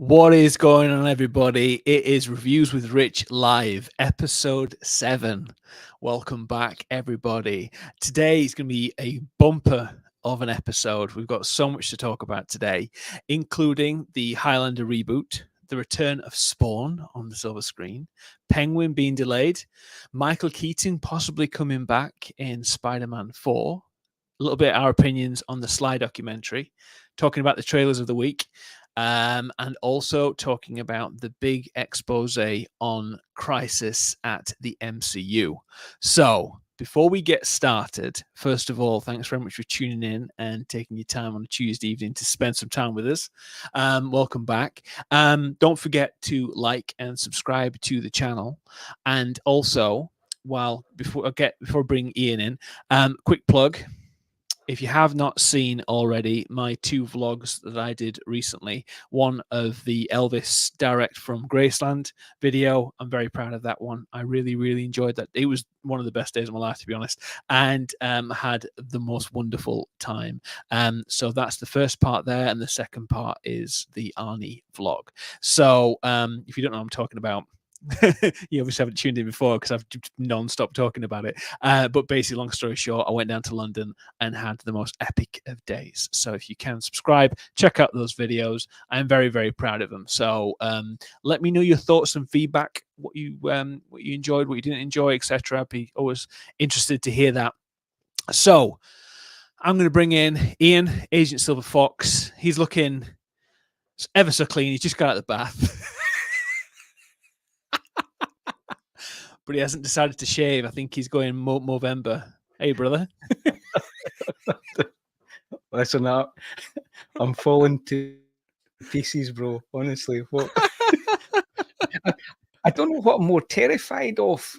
What is going on, everybody? It is Reviews with Rich Live, episode 7. Welcome back, everybody. Today is going to be a bumper of an episode. We've got so much to talk about today, including the Highlander reboot, the return of Spawn on the silver screen, Penguin being delayed, Michael Keaton possibly coming back in Spider-Man 4, a little bit our opinions on the SLY documentary, talking about the trailers of the week, and also talking about the big expose on Crisis at the MCU. So, before we get started, first of all, thanks very much for tuning in and taking your time on a Tuesday evening to spend some time with us. Welcome back. Don't forget to like and subscribe to the channel. And also, before I bring Ian in, quick plug. If you have not seen already my 2 vlogs that I did recently, one of the Elvis Direct from Graceland video, I'm very proud of that one. I really, really enjoyed that. It was one of the best days of my life, to be honest, and had the most wonderful time. So that's the first part there, and the second part is the Arnie vlog. So if you don't know what I'm talking about, you obviously haven't tuned in before because I've non-stop talking about it, but basically, long story short, I went down to London and had the most epic of days. So if you can subscribe, check out those videos. I'm very, very proud of them. So let me know your thoughts and feedback, what you enjoyed, what you didn't enjoy, etc. I'd be always interested to hear that. So I'm going to bring in Ian, Agent Silver Fox. He's looking ever so clean. He's just got out of the bath. But he hasn't decided to shave. I think he's going Movember. Hey, brother. Listen up. I'm falling to pieces, bro. Honestly. What? I don't know what I'm more terrified of,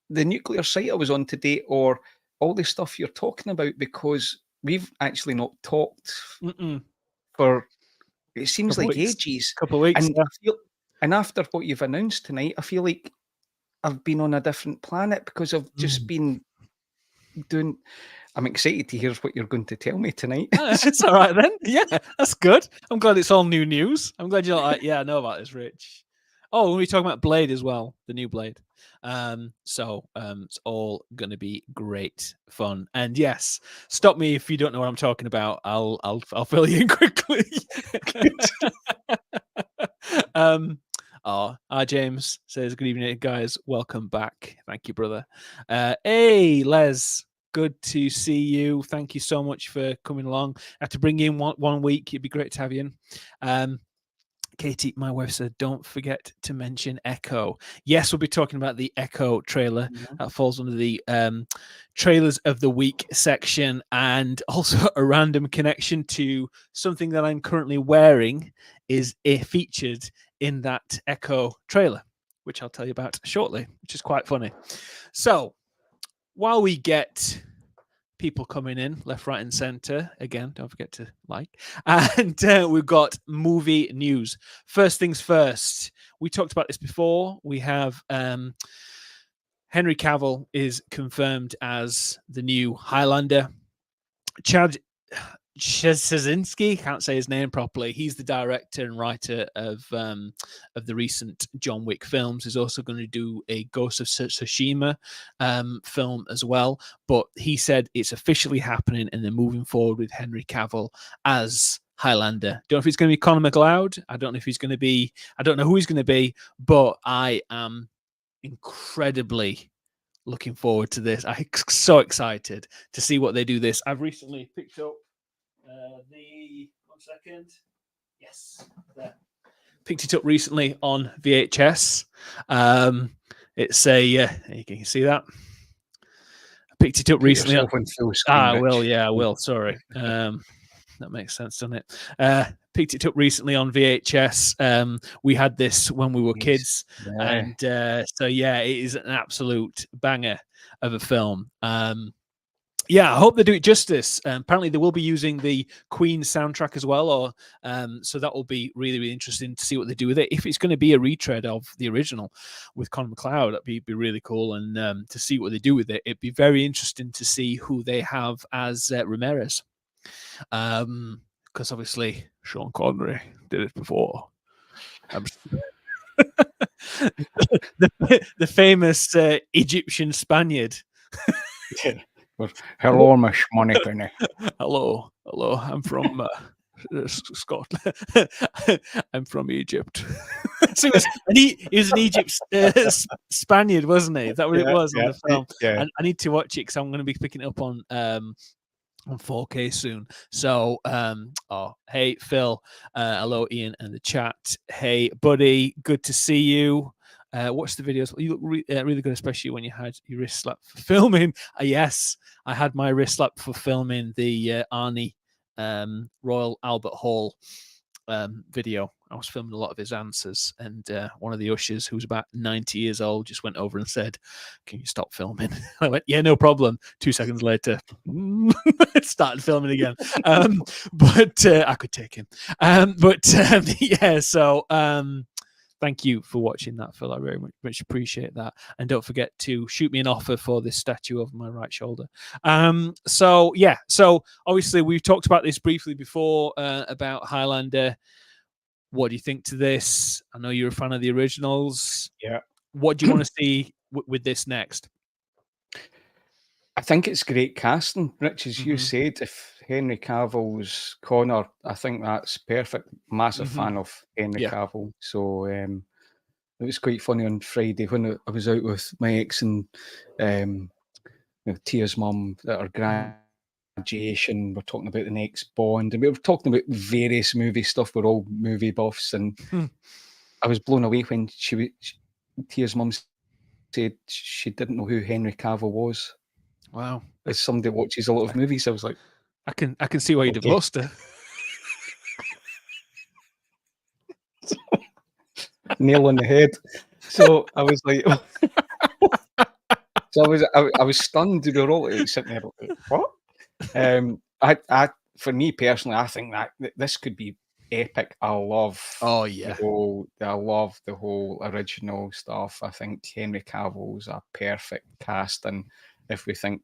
the nuclear site I was on today or all the stuff you're talking about, because we've actually not talked for, it seems like ages. Couple of weeks. And after what you've announced tonight, I feel like I've been on a different planet because I've just been doing. I'm excited to hear what you're going to tell me tonight. It's all right then. Yeah, that's good. I'm glad it's all new news. I'm glad you're like, yeah, I know about this, Rich. Oh, we're talking about Blade as well, the new Blade. So it's all going to be great fun. And yes, stop me if you don't know what I'm talking about. I'll fill you in quickly. James says, good evening, guys. Welcome back. Thank you, brother. Hey, Les. Good to see you. Thank you so much for coming along. I have to bring you in one week. It'd be great to have you in. Katie, my wife, said, don't forget to mention Echo. Yes, we'll be talking about the Echo trailer. That falls under the trailers of the week section, and also a random connection to something that I'm currently wearing is featured in that Echo trailer, which I'll tell you about shortly, which is quite funny. So while we get people coming in left, right, and center, again, don't forget to like. And we've got movie news. First things first, we talked about this before. We have Henry Cavill is confirmed as the new Highlander. Chad Szczecinski, can't say his name properly. He's the director and writer of the recent John Wick films. He's also going to do a Ghost of Tsushima film as well. But he said it's officially happening, and they're moving forward with Henry Cavill as Highlander. Don't know if it's going to be Conor McLeod. I don't know if he's going to be. I don't know who he's going to be. But I am incredibly looking forward to this. I'm so excited to see what they do. This I've recently picked up. One second. Yes, there. Picked it up recently on VHS. It's a you can see that. I picked it up recently. I will. Sorry. That makes sense, doesn't it? Picked it up recently on VHS. We had this when we were kids, and so yeah, it is an absolute banger of a film. Yeah, I hope they do it justice. Apparently, they will be using the Queen soundtrack as well, or so that will be really, really interesting to see what they do with it. If it's going to be a retread of the original with Conor McLeod, that'd be really cool. And to see what they do with it, it'd be very interesting to see who they have as Ramirez, because obviously Sean Connery did it before. the famous Egyptian Spaniard. Hello, Miss Moneypenny. Hello. I'm from Scotland. I'm from Egypt. So he was an Egypt Spaniard, wasn't he? Is that what it was on the film? Yeah. I need to watch it because I'm going to be picking it up on 4K soon. So hey Phil, hello Ian and the chat. Hey buddy, good to see you. Watch the videos. You look really good, especially when you had your wrist slap for filming. Yes, I had my wrist slap for filming the Arnie Royal Albert Hall video. I was filming a lot of his answers, and one of the ushers, who was about 90 years old, just went over and said, "Can you stop filming?" I went, "Yeah, no problem." 2 seconds later, started filming again. But I could take him. Yeah, so thank you for watching that, Phil. I very much appreciate that. And don't forget to shoot me an offer for this statue over my right shoulder. So obviously we've talked about this briefly before about Highlander. What do you think to this? I know you're a fan of the originals. Yeah. What do you want to see with this next? I think it's great casting, Rich, as you said. If Henry Cavill's Connor, I think that's perfect. Massive fan of Henry Cavill. So it was quite funny on Friday when I was out with my ex and Tia's mum at her graduation. We're talking about the next Bond, and we were talking about various movie stuff. We're all movie buffs, and I was blown away when Tia's mum said she didn't know who Henry Cavill was. Wow. As somebody that watches a lot of movies, I was like, I can see why you'd have lost her. Nail on the head. So I was like, I was stunned. We were all sitting there like, what? For me personally, I think that this could be epic. I love the whole original stuff. I think Henry Cavill's a perfect cast, and if we think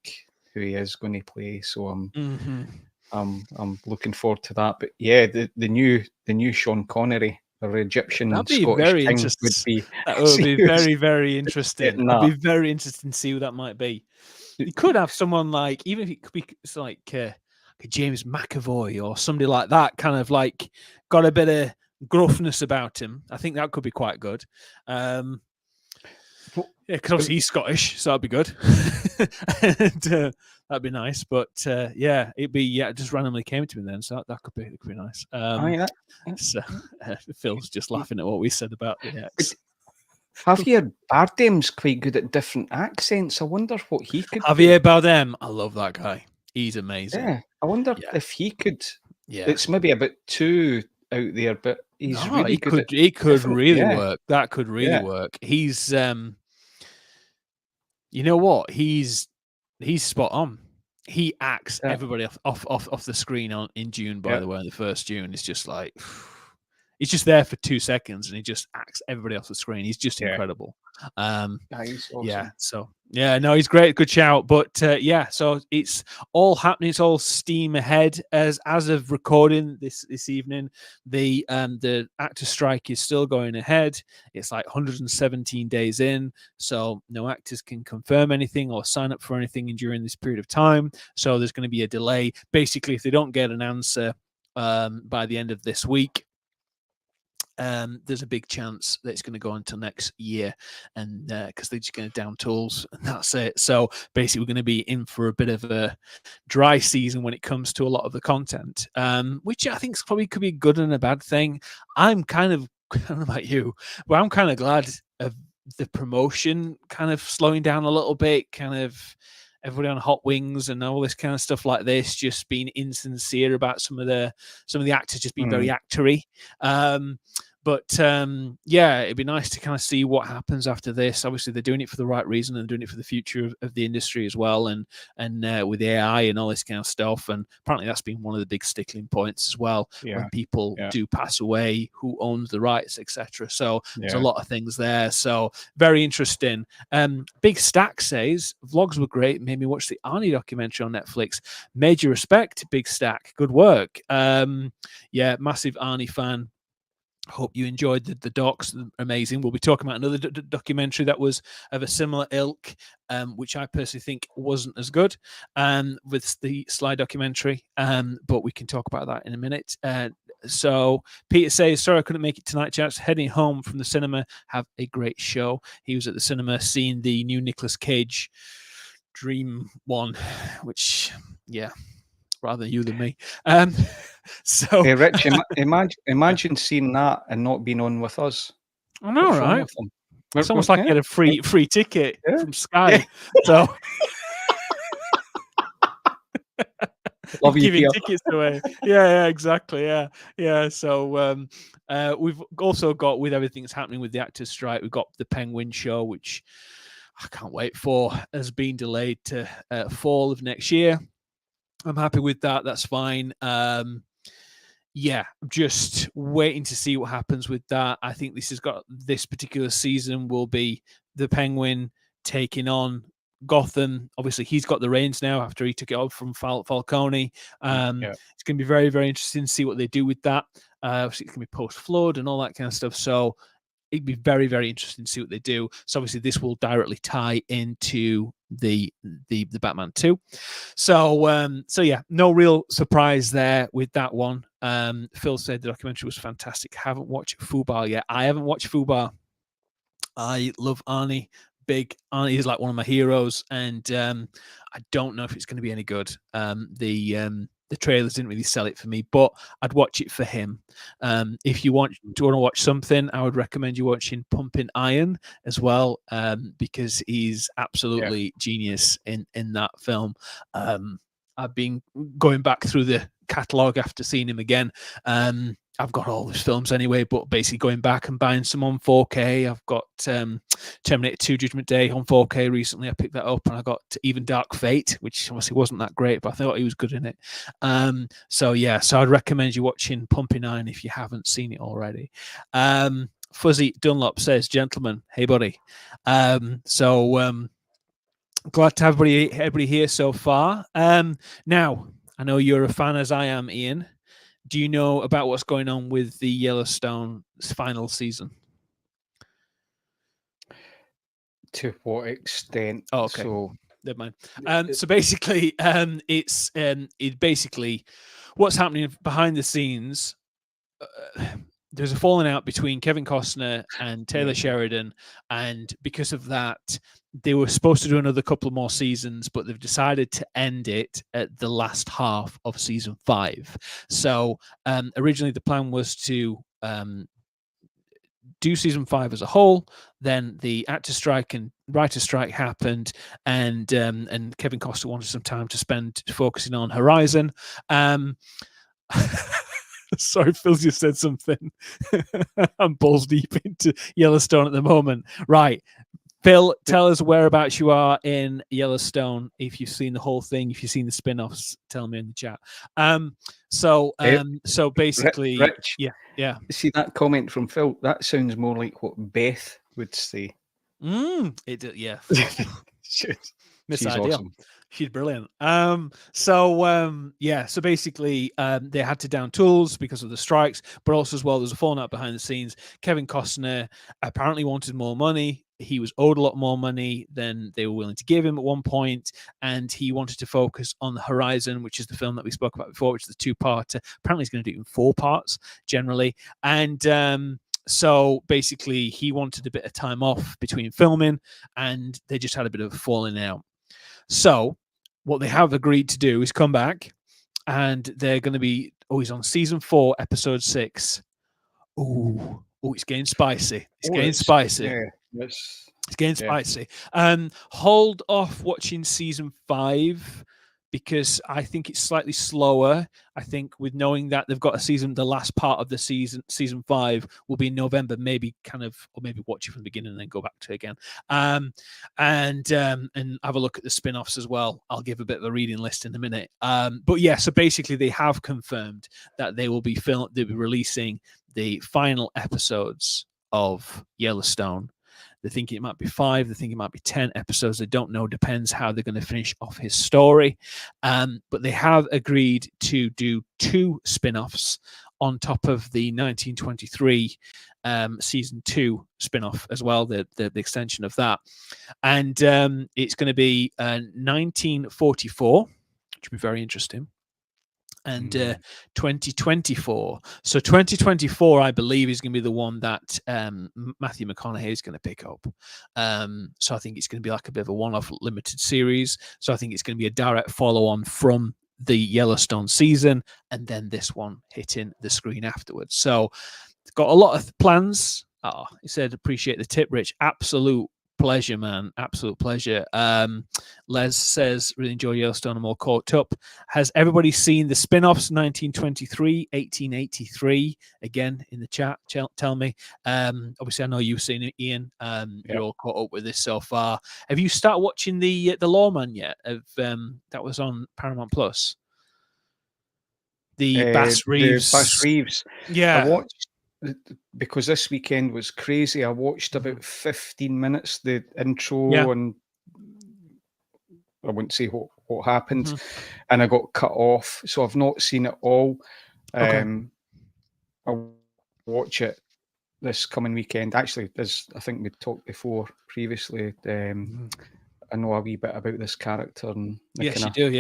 who he is going to play, so I'm looking forward to that. But yeah, the new Sean Connery, the Egyptian Scottish king, that would be very, very interesting. I'd be very interested to see who that might be. You could have someone like, even if it could be like James McAvoy or somebody like that, kind of like got a bit of gruffness about him. I think that could be quite good. Yeah, because obviously he's Scottish, so that'd be good. And, that'd be nice. But yeah, it'd be just randomly came to me then, so that could be nice. So Phil's just laughing at what we said about the X. Javier Bardem's quite good at different accents. I wonder what he could. Javier Bardem, I love that guy. He's amazing. Yeah, I wonder if he could. Yeah, it's maybe a bit too out there, but he's really good. He could really work. That could really work. He's you know what? He's spot on. He acts everybody off the screen in June. By the way, on the 1st June, it's just like he's just there for 2 seconds and he just acts everybody off the screen. He's just incredible. He's awesome. Yeah. So no, he's great. Good shout. But so it's all happening. It's all steam ahead as of recording this evening. The actor strike is still going ahead. It's like 117 days in, so no actors can confirm anything or sign up for anything during this period of time. So there's going to be a delay. Basically, if they don't get an answer by the end of this week, there's a big chance that it's going to go until next year, and because they're just going to down tools and that's it. So basically we're going to be in for a bit of a dry season when it comes to a lot of the content, which I think probably could be good and a bad thing. I'm kind of, I don't know about you, but I'm kind of glad of the promotion kind of slowing down a little bit, kind of everybody on hot wings and all this kind of stuff like this, just being insincere about some of the actors just being very actory. But it'd be nice to kind of see what happens after this. Obviously, they're doing it for the right reason and doing it for the future of the industry as well, and with AI and all this kind of stuff. And apparently, that's been one of the big stickling points as well. When people do pass away, who owns the rights, etc. So there's a lot of things there. So very interesting. Big Stack says vlogs were great. Made me watch the Arnie documentary on Netflix. Major respect, Big Stack. Good work. Massive Arnie fan. Hope you enjoyed the docs. Amazing. We'll be talking about another documentary that was of a similar ilk, which I personally think wasn't as good, with the SLY documentary. But we can talk about that in a minute. So Peter says, sorry I couldn't make it tonight, chaps. Heading home from the cinema. Have a great show. He was at the cinema seeing the new Nicolas Cage Dream one, which, yeah, rather you than me. So, hey, Rich, imagine seeing that and not being on with us. I know, What's wrong right? with them? It's almost like you had a free ticket from Sky. Yeah. So Love you, giving Peter. tickets away. Yeah, exactly. Yeah. So we've also got, with everything that's happening with the actors' strike, we've got the Penguin show, which I can't wait for, has been delayed to fall of next year. I'm happy with that. That's fine. Yeah, I'm just waiting to see what happens with that. I think this particular season will be the Penguin taking on Gotham. Obviously, he's got the reins now after he took it off from Falcone. It's going to be very, very interesting to see what they do with that. Obviously, it's going to be post-flood and all that kind of stuff. So it'd be very, very interesting to see what they do. So obviously, this will directly tie into the Batman 2. So yeah, no real surprise there with that one. Phil said the documentary was fantastic. Haven't watched Fubar yet. I haven't watched Fubar. I love Arnie. Big Arnie is like one of my heroes, and I don't know if it's going to be any good. The trailers didn't really sell it for me, but I'd watch it for him. If you want to watch something, I would recommend you watching Pumping Iron as well, because he's absolutely genius in that film. I've been going back through the catalogue after seeing him again. I've got all his films anyway, but basically going back and buying some on 4K. I've got Terminator 2 Judgment Day on 4K recently. I picked that up, and I got Even Dark Fate, which obviously wasn't that great, but I thought he was good in it. So I'd recommend you watching Pumping Iron if you haven't seen it already. Fuzzy Dunlop says, gentlemen, hey buddy. Glad to have everybody here so far. Now, I know you're a fan, as I am, Ian. Do you know about what's going on with the Yellowstone final season? To what extent? Oh, okay. So, never mind. So basically, it's basically what's happening behind the scenes. There's a falling out between Kevin Costner and Taylor Sheridan, and because of that, they were supposed to do another couple more seasons, but they've decided to end it at the last half of season 5. So originally the plan was to do season 5 as a whole. Then the actor strike and writer strike happened, and Kevin Costner wanted some time to spend focusing on Horizon. Sorry, Phil just said something. I'm balls deep into Yellowstone at the moment. Right. Phil, tell us whereabouts you are in Yellowstone. If you've seen the whole thing, if you've seen the spin-offs, tell me in the chat. So basically, Rich, yeah. See that comment from Phil? That sounds more like what Beth would say. Yeah. Miss Ideal. Awesome. She's brilliant. So basically, they had to down tools because of the strikes, but also as well, there's a falling out behind the scenes. Kevin Costner apparently wanted more money. He was owed a lot more money than they were willing to give him at one point, and he wanted to focus on the Horizon, which is the film that we spoke about before, which is the 2-parter. Apparently, he's going to do it in 4 parts generally, and so basically, he wanted a bit of time off between filming, and they just had a bit of a falling out. So what they have agreed to do is come back, and they're going to be, he's on season 4, episode 6. It's getting spicy. It's getting spicy. Yeah, it's getting spicy. Hold off watching season 5, because I think it's slightly slower. I think with knowing that they've got the last part of the season 5 will be in November, maybe watch it from the beginning and then go back to it again. And have a look at the spin-offs as well. I'll give a bit of a reading list in a minute. But yeah, so basically they have confirmed that they'll be releasing the final episodes of Yellowstone. They're thinking it might be 5. They're thinking it might be 10 episodes. They don't know. Depends how they're going to finish off his story. But they have agreed to do 2 spin-offs on top of the 1923 season 2 spin-off as well, the extension of that. And it's going to be 1944, which will be very interesting. And 2024. So 2024, I believe, is going to be the one that Matthew McConaughey is going to pick up. So I think it's going to be like a bit of a one-off limited series. So I think it's going to be a direct follow-on from the Yellowstone season, and then this one hitting the screen afterwards. So it's got a lot of plans. Oh, he said, appreciate the tip, Rich. Absolute pleasure, man. Absolute pleasure. Les says, really enjoy Yellowstone. I'm all caught up. Has everybody seen the spin-offs, 1923, 1883? Again, in the chat, tell me. Obviously, I know you've seen it, Ian. You're all caught up with this so far. Have you started watching the Lawman yet? That was on Paramount Plus. The Bass Reeves. The Bass Reeves. Yeah. I watched, because this weekend was crazy, I watched about 15 minutes, the intro, and I wouldn't say what happened, and I got cut off, so I've not seen it all. I'll watch it this coming weekend. Actually, as I think we talked before previously, I know a wee bit about this character and the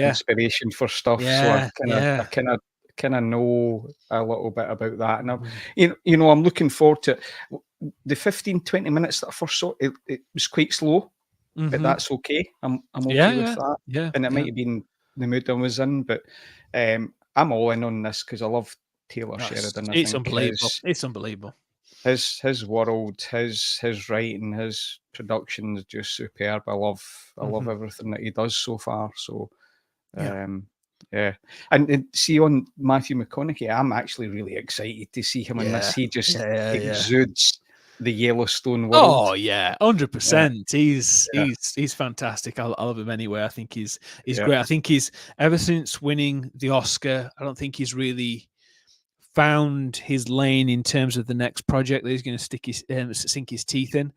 inspiration for stuff, so I kind of know a little bit about that. And I'm looking forward to it. The 15-20 minutes that I first saw, it was quite slow, but that's okay. I'm okay with that. Yeah, and it might have been the mood I was in, but I'm all in on this because I love Taylor Sheridan. It's unbelievable. It's unbelievable. His world, his writing, his production is just superb. I love everything that he does so far. So, and see, on Matthew McConaughey, I'm actually really excited to see him in this. He just exudes the Yellowstone world. Oh yeah, 100%. He's fantastic. I love him anyway. I think he's great. I think he's, ever since winning the Oscar, I don't think he's really found his lane in terms of the next project that he's going to sink his teeth in.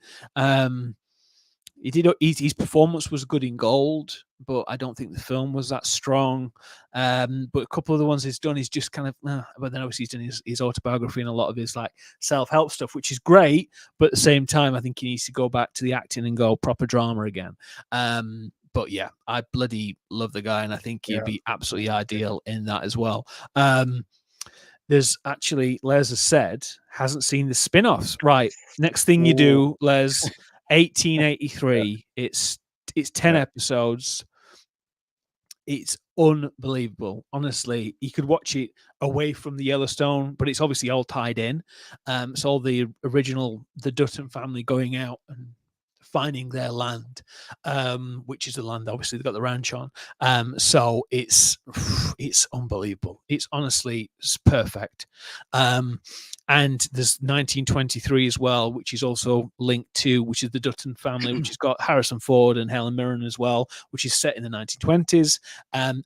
His performance was good in Gold, but I don't think the film was that strong. But a couple of the ones he's done, he's just kind of, but then obviously he's done his autobiography and a lot of his like self-help stuff, which is great. But at the same time, I think he needs to go back to the acting and go proper drama again. But yeah, I bloody love the guy, and I think he'd be absolutely ideal in that as well. There's actually, Les has said, hasn't seen the spin-offs. Right. Next thing you do, Les, 1883. It's 10 episodes. It's unbelievable. Honestly, you could watch it away from the Yellowstone, but it's obviously all tied in. It's all the original, the Dutton family going out and finding their land, which is the land obviously they've got the ranch on. So it's unbelievable. It's perfect. And there's 1923 as well, which is also linked to, which is the Dutton family, which has got Harrison Ford and Helen Mirren as well, which is set in the 1920s.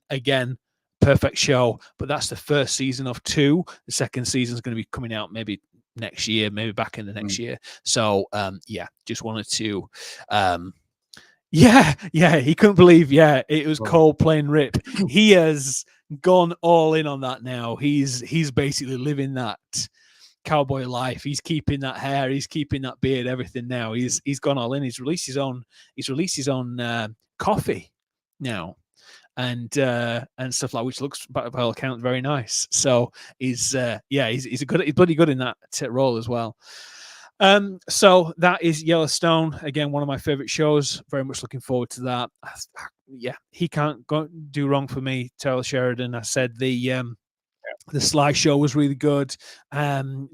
Again, perfect show, but that's the first season of 2. The second season is going to be coming out maybe next year, maybe back in the next year. So just wanted to he couldn't believe it was Cole playing Rip. He has gone all in on that now. He's basically living that cowboy life. He's keeping that hair, he's keeping that beard, everything now. He's gone all in. He's released his own coffee now, and stuff like, which looks by all accounts very nice. So he's bloody good in that role as well. So that is Yellowstone. Again, one of my favorite shows. Very much looking forward to that. He can't do wrong for me. Taylor Sheridan. I said the SLY show was really good.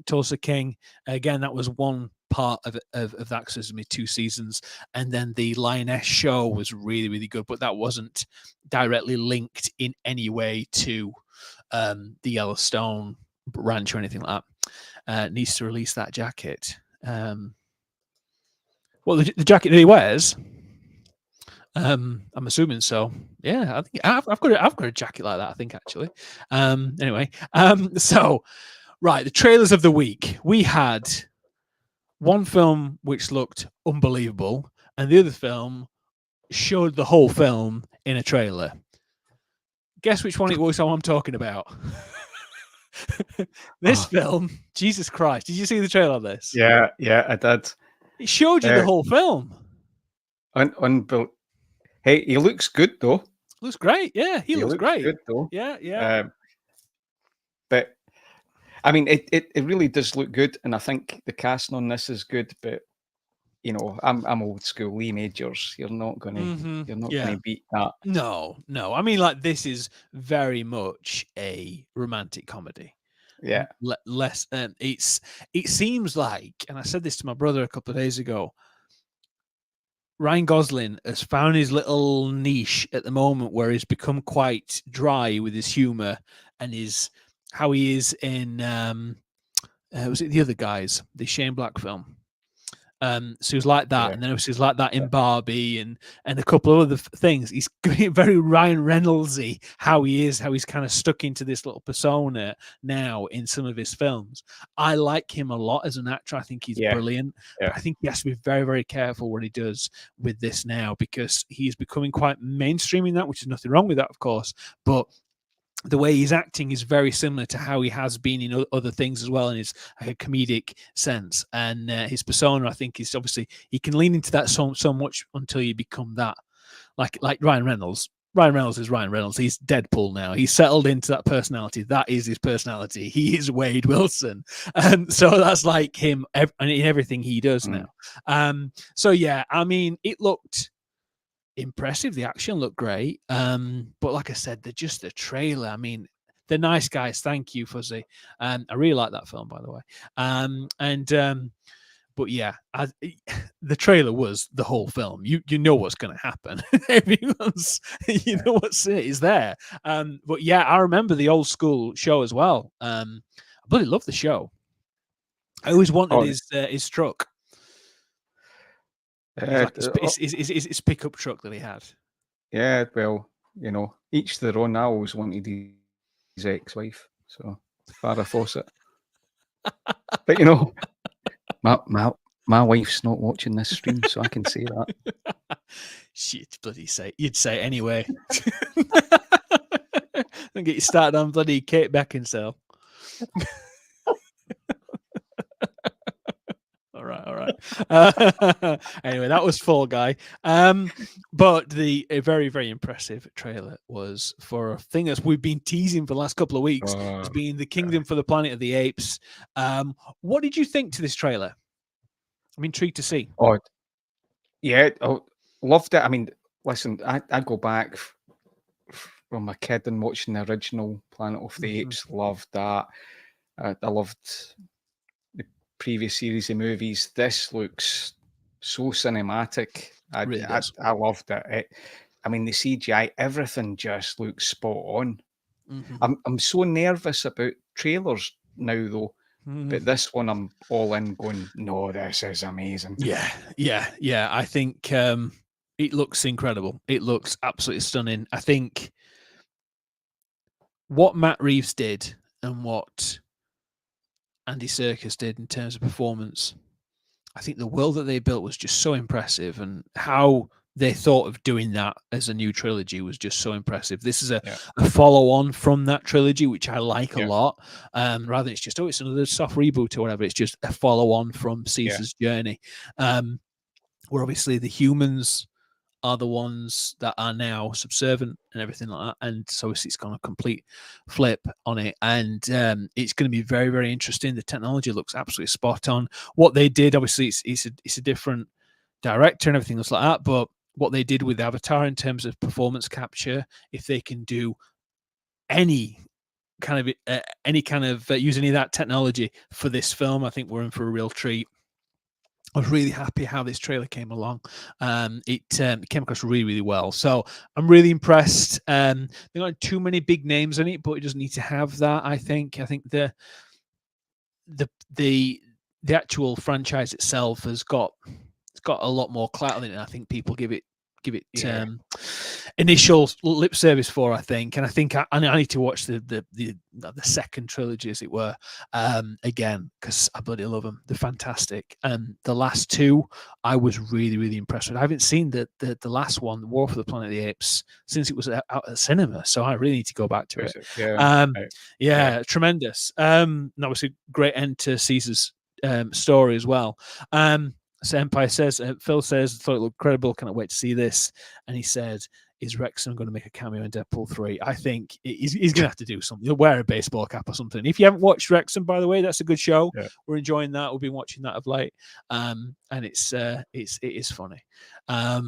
Tulsa King, again, that was one part of that, because there's only 2 seasons. And then the Lioness show was really, really good, but that wasn't directly linked in any way to the Yellowstone ranch or anything like that. Needs to release that jacket. The jacket that he wears, I'm assuming so. Yeah, I think I've got a jacket like that, I think, actually. Anyway, so right, the trailers of the week. We had one film which looked unbelievable, and the other film showed the whole film in a trailer. Guess which one it was I'm talking about? This film, Jesus Christ! Did you see the trailer of this? Yeah, I did. It showed you the whole film. Hey, he looks good though. Looks great. Yeah, he looks great. Good though. Yeah. But I mean, it really does look good, and I think the casting on this is good. But you know, I'm old school. Lee Majors, you're not gonna beat that. No. I mean, like, this is very much a romantic comedy. Yeah. Less. It seems like, and I said this to my brother a couple of days ago. Ryan Gosling has found his little niche at the moment where he's become quite dry with his humor and how he is in was it The Other Guys, the Shane Black film? So he was like that, and then he was like that in Barbie and a couple of other things. He's very Ryan Reynoldsy, how he's kind of stuck into this little persona now in some of his films. I like him a lot as an actor. I think he's brilliant. But I think he has to be very, very careful what he does with this now, because he's becoming quite mainstream in that, which is nothing wrong with that, of course. But the way he's acting is very similar to how he has been in other things as well, in his comedic sense. And his persona, I think, is obviously he can lean into that so much until you become that, like Ryan Reynolds. Ryan Reynolds is Ryan Reynolds. He's Deadpool now. He's settled into that personality. That is his personality. He is Wade Wilson, and so that's like him in everything he does now. So yeah, I mean, it looked impressive. The action looked great. But like I said, the trailer, I mean, The Nice Guys, thank you, Fuzzy. I really like that film, by the way. But yeah, the trailer was the whole film. You know what's going to happen. Everyone's, you know what's is there. But yeah, I remember the old school show as well. I bloody love the show. I always wanted his truck. His pickup truck that he had. Yeah, well, you know, each their own. I always wanted his ex-wife, so Farrah Fawcett. But you know, my wife's not watching this stream, so I can say that. Shit, bloody say you'd say it anyway. Don't get you started on bloody Kate Beckinsale. All right. Anyway, that was Fall Guy. But a very, very impressive trailer was for a thing that we've been teasing for the last couple of weeks. It's been the Kingdom for the Planet of the Apes. What did you think to this trailer? I'm intrigued to see. Oh, yeah, loved it. I mean, listen, I go back from a kid and watching the original Planet of the Apes. Loved that. I loved the previous series of movies. This looks so cinematic. I loved it. I mean, the CGI, everything just looks spot on. I'm so nervous about trailers now, though. But this one, I'm all in going, no, this is amazing. Yeah. I think it looks incredible. It looks absolutely stunning. I think what Matt Reeves did and what Andy Serkis did in terms of performance, I think the world that they built was just so impressive, and how they thought of doing that as a new trilogy was just so impressive. This is a follow-on from that trilogy, which I like a lot. Rather, it's just, it's another soft reboot or whatever. It's just a follow-on from Caesar's journey, where obviously the humans are the ones that are now subservient and everything like that. And so it's got a complete flip on it. And it's going to be very, very interesting. The technology looks absolutely spot on. What they did, obviously, it's a different director and everything else like that. But what they did with Avatar in terms of performance capture, if they can do any kind of use any of that technology for this film, I think we're in for a real treat. I was really happy how this trailer came along. It came across really, really well. So I'm really impressed. There aren't too many big names in it, but it doesn't need to have that. I think the actual franchise itself has got a lot more clout in it. I think people give it initial lip service for, I think. And I think I need to watch the second trilogy, as it were, again, because I bloody love them. They're fantastic. And the last two, I was really, really impressed with. I haven't seen the last one, The War for the Planet of the Apes, since it was out at cinema. So I really need to go back to it. Yeah, tremendous. That was a great end to Caesar's story as well. So Empire says, Phil says, thought it looked credible. Cannot wait to see this. And he said, is Wrexham going to make a cameo in Deadpool 3? I think he's going to have to do something. He'll wear a baseball cap or something. If you haven't watched Wrexham, by the way, that's a good show. Yeah. We're enjoying that. We've been watching that of late. And it is funny. I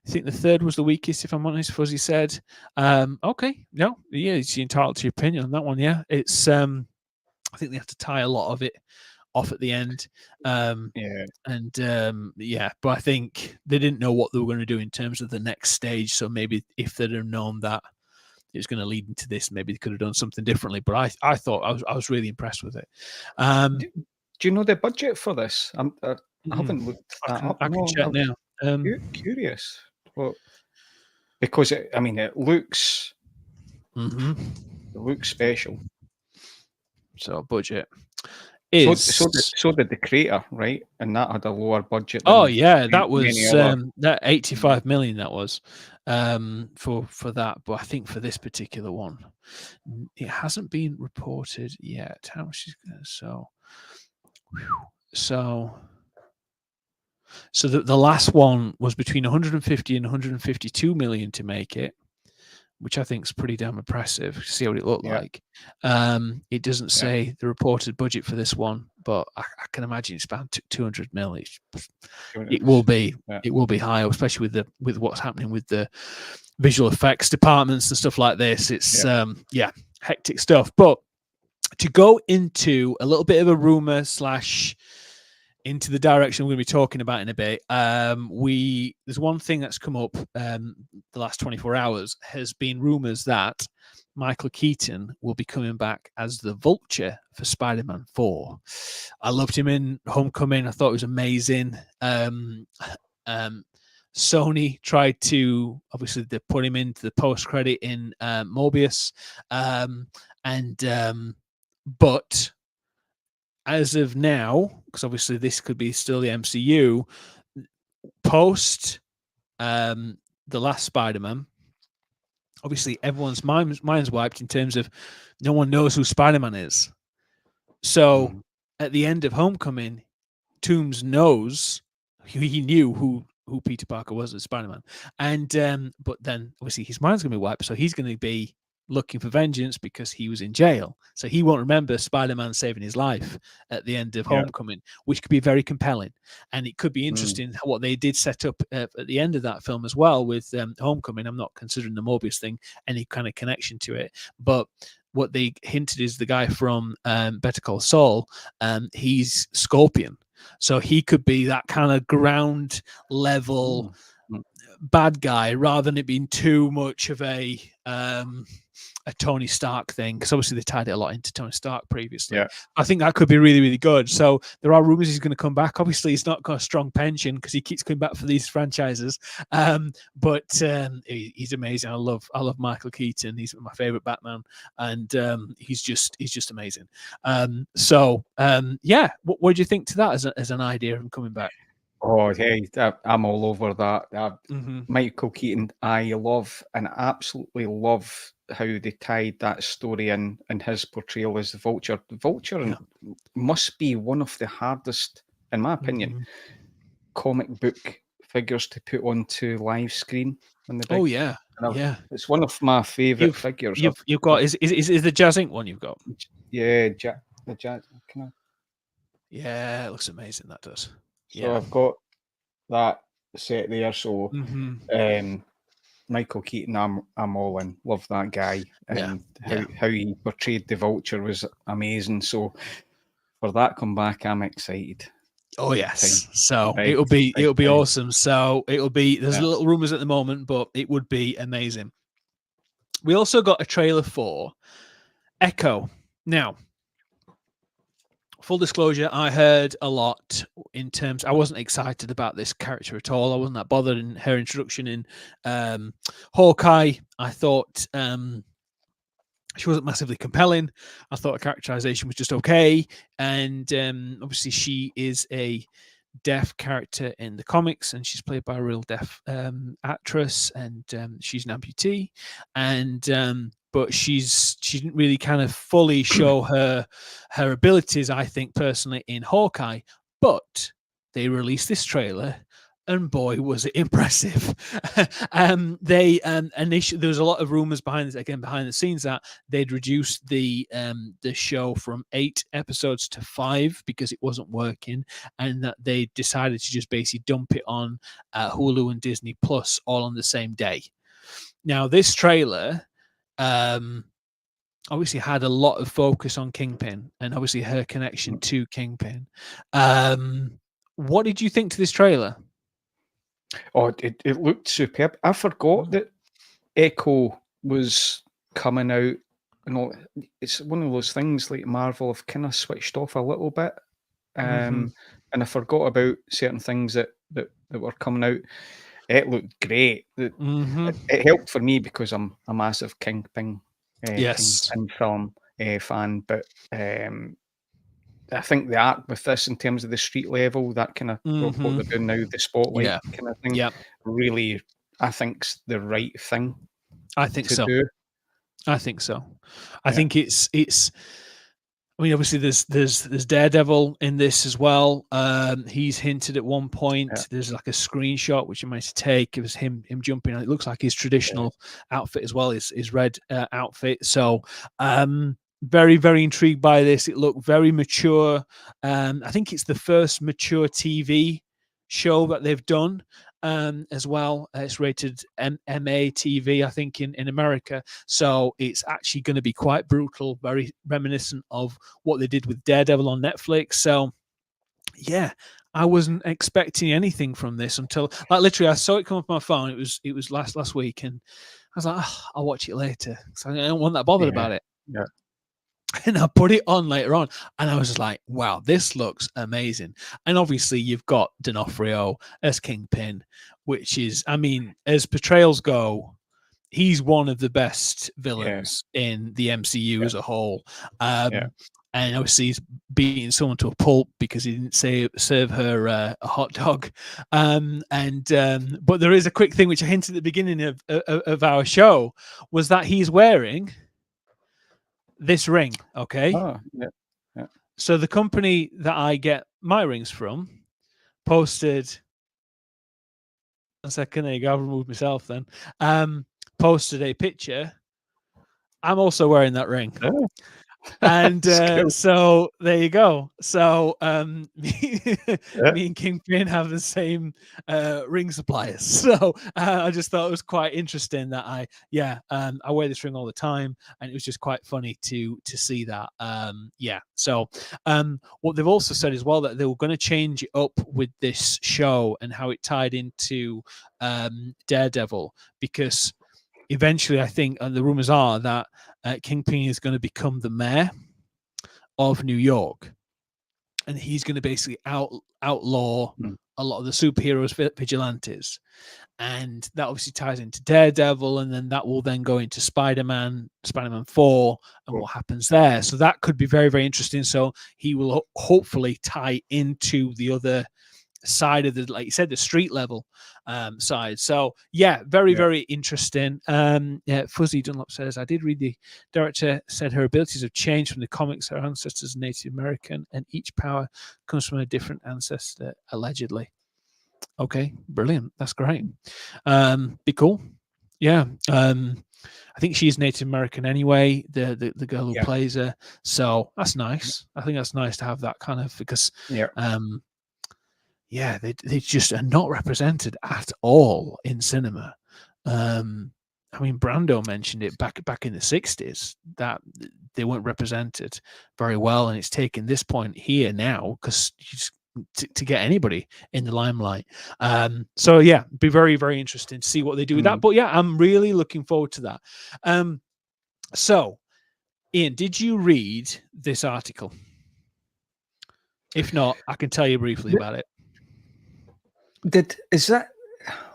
think the third was the weakest, if I'm honest, Fuzzy said. Okay. No, yeah, it's entitled to your opinion on that one. Yeah. It's, I think they have to tie a lot of it off at the end. But I think they didn't know what they were going to do in terms of the next stage. So maybe if they'd have known that it was going to lead into this, maybe they could have done something differently. But I thought I was really impressed with it. Do you know the budget for this? I haven't looked that up. I can check now. Curious. Well, because it looks special. So budget. So did the Creator, right? And that had a lower budget. That was that 85 million. That was for that. But I think for this particular one, it hasn't been reported yet. How much is so the last one was between 150 and 152 million to make it, which I think is pretty damn impressive. See what it looked like. It doesn't say the reported budget for this one, but I can imagine it's about 200 mil. It will be higher, especially with what's happening with the visual effects departments and stuff like this. It's hectic stuff. But to go into a little bit of a rumor / into the direction we're going to be talking about in a bit. There's one thing that's come up the last 24 hours has been rumors that Michael Keaton will be coming back as the Vulture for Spider-Man 4. I loved him in Homecoming. I thought it was amazing. Sony tried to, obviously, they put him into the post-credit in Morbius. But as of now, because obviously this could be still the MCU, post the last Spider-Man, obviously everyone's mind's wiped in terms of no one knows who Spider-Man is. So at the end of Homecoming, Toomes knows, he knew who Peter Parker was as Spider-Man. And but then obviously his mind's going to be wiped, so he's going to be looking for vengeance because he was in jail. So he won't remember Spider-Man saving his life at the end of Homecoming, which could be very compelling. And it could be interesting what they did set up at the end of that film as well with Homecoming. I'm not considering the Morbius thing any kind of connection to it. But what they hinted is the guy from Better Call Saul, he's Scorpion. So he could be that kind of ground level bad guy rather than it being too much of a Tony Stark thing, because obviously they tied it a lot into Tony Stark previously. I think that could be really, really good. So there are rumors he's going to come back. Obviously he's not got a strong pension because he keeps coming back for these franchises, but he's amazing. I love Michael Keaton. He's my favorite Batman, and he's just amazing. What do you think to that as an idea of him coming back? Oh, hey, I'm all over that. Michael Keaton, I love and absolutely love how they tied that story in and his portrayal as the Vulture. The Vulture must be one of the hardest, in my opinion, comic book figures to put onto live screen. It's one of my favourite figures. You've got is the Jazz Inc. one you've got? Yeah, the Jazz. Yeah, it looks amazing. That does. So I've got that set there. So Michael Keaton, I'm all in. Love that guy, and how he portrayed the Vulture was amazing. So for that comeback, I'm excited. Oh yes, so it'll be awesome. So there's little rumors at the moment, but it would be amazing. We also got a trailer for ECHO. Now, full disclosure, I heard a lot in terms. I wasn't excited about this character at all. I wasn't that bothered in her introduction in Hawkeye. I thought she wasn't massively compelling. I thought her characterization was just okay. And obviously, she is a deaf character in the comics, and she's played by a real deaf actress, and she's an amputee. And but she didn't really kind of fully show her abilities, I think, personally, in Hawkeye. But they released this trailer, and boy, was it impressive. They initially, there was a lot of rumors behind the scenes, that they'd reduced the show from 8 episodes to 5 because it wasn't working, and that they decided to just basically dump it on Hulu and Disney Plus all on the same day. Now, this trailer obviously had a lot of focus on Kingpin, and obviously her connection to Kingpin. What did you think to this trailer? Oh, it looked superb. I forgot that Echo was coming out. You know, it's one of those things like Marvel have kind of switched off a little bit, and I forgot about certain things that were coming out. It looked great. It helped for me because I'm a massive Kingpin film fan, but I think the art with this, in terms of the street level, that kind of what they're doing now, the spotlight kind of thing, really, I think's the right thing. I think to so. do. I think so. I think it's. I mean, obviously, there's Daredevil in this as well. He's hinted at one point. There's like a screenshot which you managed to take. It was him jumping. It looks like his traditional outfit as well, his red outfit. So, very, very intrigued by this. It looked very mature. I think it's the first mature TV show that they've done as well. It's rated MA TV, I think, in America. So it's actually going to be quite brutal, very reminiscent of what they did with Daredevil on Netflix. So, yeah, I wasn't expecting anything from this until, like, literally, I saw it come up on my phone. It was last week, and I was like, oh, I'll watch it later. So I don't want that bothered about it. Yeah. And I put it on later on, and I was just like, wow, this looks amazing. And obviously, you've got D'Onofrio as Kingpin, which is, I mean, as portrayals go, he's one of the best villains in the MCU as a whole. And obviously, he's beating someone to a pulp because he didn't serve her a hot dog. But there is a quick thing which I hinted at the beginning of our show, was that he's wearing this ring, okay? Oh, yeah. So the company that I get my rings from posted a second. There you go. I'll remove myself then. Posted a picture. I'm also wearing that ring. Oh. And so there you go. So me and Kingpin have the same ring suppliers. So I just thought it was quite interesting that I wear this ring all the time, and it was just quite funny to see that. So what they've also said as well, that they were going to change it up with this show and how it tied into Daredevil, because eventually, I think, and the rumors are that Kingpin is going to become the mayor of New York, and he's going to basically outlaw a lot of the superheroes, vigilantes, and that obviously ties into Daredevil, and then that will then go into Spider-Man 4, and what happens there. So that could be very, very interesting. So he will hopefully tie into the other side of the, like you said, the street level side. So very interesting. Fuzzy Dunlop says, I did read the director said her abilities have changed from the comics. Her ancestors are Native American, and each power comes from a different ancestor, allegedly. Okay, brilliant. That's great. Be cool. Yeah. I think she's Native American anyway, the girl who plays her. So that's nice. I think that's nice to have that kind of, because they just are not represented at all in cinema. I mean, Brando mentioned it back in the 60s that they weren't represented very well, and it's taken this point here now because to get anybody in the limelight. So be very, very interesting to see what they do with that. But I'm really looking forward to that. So, Ian, did you read this article? If not, I can tell you briefly about it. Is that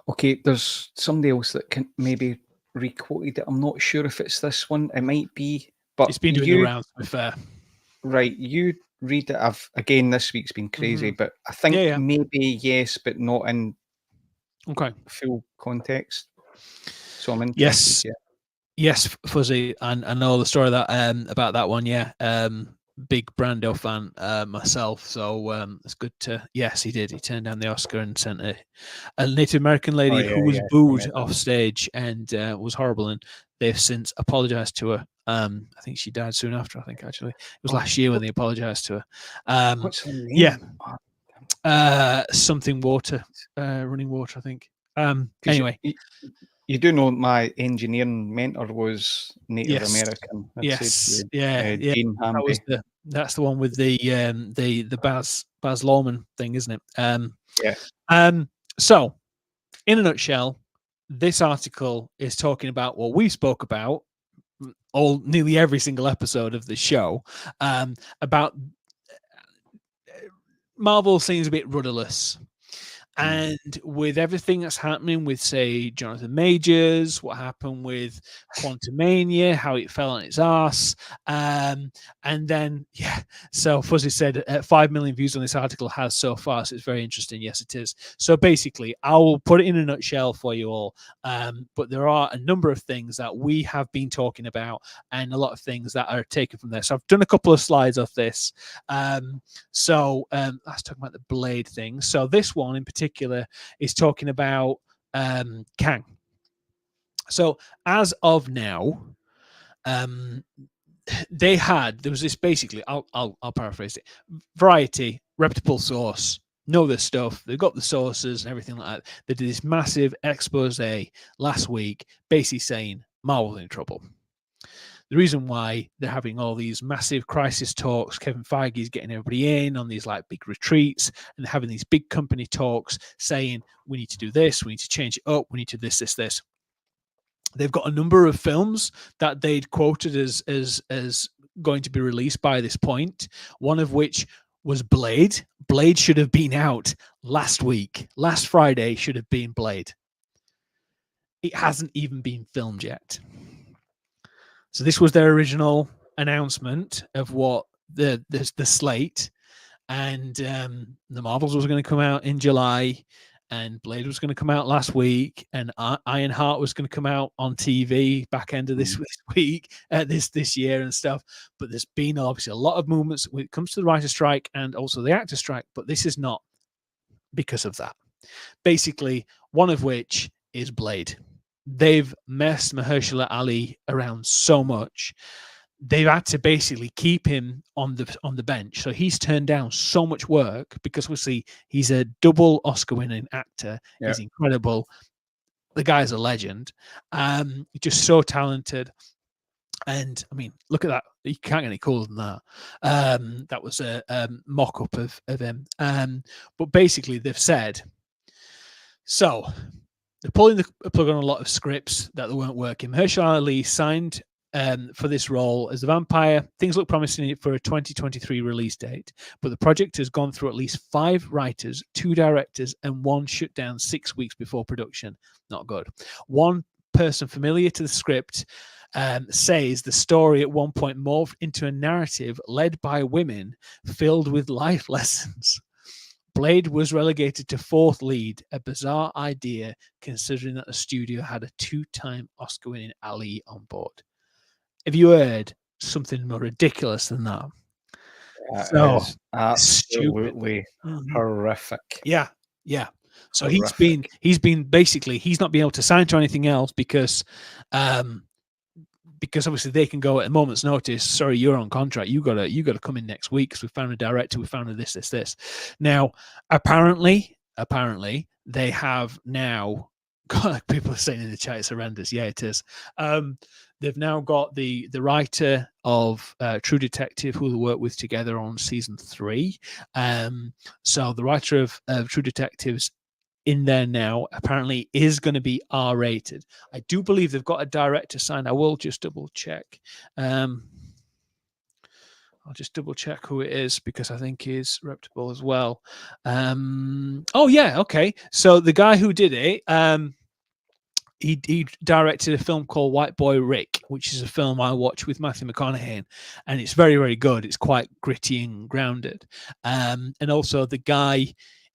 okay? There's somebody else that can maybe requoted it. I'm not sure if it's this one. It might be, but It's been doing the rounds, to be fair. Right, you read it. Again, this week's been crazy, but I think Yeah. maybe yes, but not in full context. So I'm interested. Yes, Fuzzy, and I know the story that about that one. Yeah, big Brando fan myself, so it's good to. Yes, he did. He turned down the Oscar and sent a Native American lady who was booed off stage and was horrible. And they've since apologized to her. I think she died soon after. I think actually it was last year when they apologized to her. What's her name? Yeah, something water, running water. I think. Anyway. You do know my engineering mentor was Native American. Yes. Gene Hamby. That's the one with the Baz Luhrmann thing, isn't it? Yeah. So, in a nutshell, this article is talking about what we spoke about nearly every single episode of the show, about Marvel seems a bit rudderless. And with everything that's happening with, say, Jonathan Majors, what happened with Quantumania, how it fell on its arse, and then, so Fuzzy said 5 million views on this article has so far, so it's very interesting. Yes, it is. So basically, I will put it in a nutshell for you all, but there are a number of things that we have been talking about and a lot of things that are taken from there. So I've done a couple of slides of this. Let's talk about the Blade thing. So this one in particular is talking about Kang. So as of now, there was this basically. I'll paraphrase it. Variety, reputable source, know this stuff. They've got the sources and everything like that. They did this massive expose last week, basically saying Marvel's in trouble. The reason why they're having all these massive crisis talks, Kevin Feige is getting everybody in on these like big retreats and having these big company talks saying, we need to do this, we need to change it up, we need to this. They've got a number of films that they'd quoted as going to be released by this point, one of which was Blade. Blade should have been out last week. Last Friday should have been Blade. It hasn't even been filmed yet. So this was their original announcement of what the slate, and the Marvels was going to come out in July, and Blade was going to come out last week, and Ironheart was going to come out on TV back end of this week, this year and stuff. But there's been obviously a lot of movements when it comes to the writer's strike and also the actor strike, but this is not because of that. Basically, one of which is Blade. They've messed Mahershala Ali around so much. They've had to basically keep him on the bench. So he's turned down so much work because obviously he's a double Oscar-winning actor. Yeah. He's incredible. The guy's a legend. Just so talented. And I mean, look at that. You can't get any cooler than that. That was a mock-up of him. But basically they've said, so they're pulling the plug on a lot of scripts that they weren't working. Mahershala Ali signed for this role as the vampire. Things look promising for a 2023 release date, but the project has gone through at least 5 writers, 2 directors, and 1 shut down 6 weeks before production. Not good. One person familiar to the script says the story at one point morphed into a narrative led by women filled with life lessons. Blade was relegated to 4th lead, a bizarre idea considering that the studio had a 2-time Oscar-winning Ali on board. Have you heard something more ridiculous than that? So absolutely horrific. Yeah. So horrific. he's been basically, he's not been able to sign to anything else because obviously they can go at a moment's notice. Sorry, you're on contract. You got to come in next week because we found a director. We found a this. Now, apparently, they have now got, like people are saying in the chat, it's horrendous. Yeah, it is. They've now got the writer of True Detective, who they work with together on season 3. So the writer of True Detectives in there now apparently is going to be R-rated. I do believe they've got a director signed. I will just double check. I'll just double check who it is because I think he's reputable as well. Oh yeah, okay. So the guy who did it, he directed a film called White Boy Rick, which is a film I watch with Matthew McConaughey, and it's very, very good. It's quite gritty and grounded. And also the guy,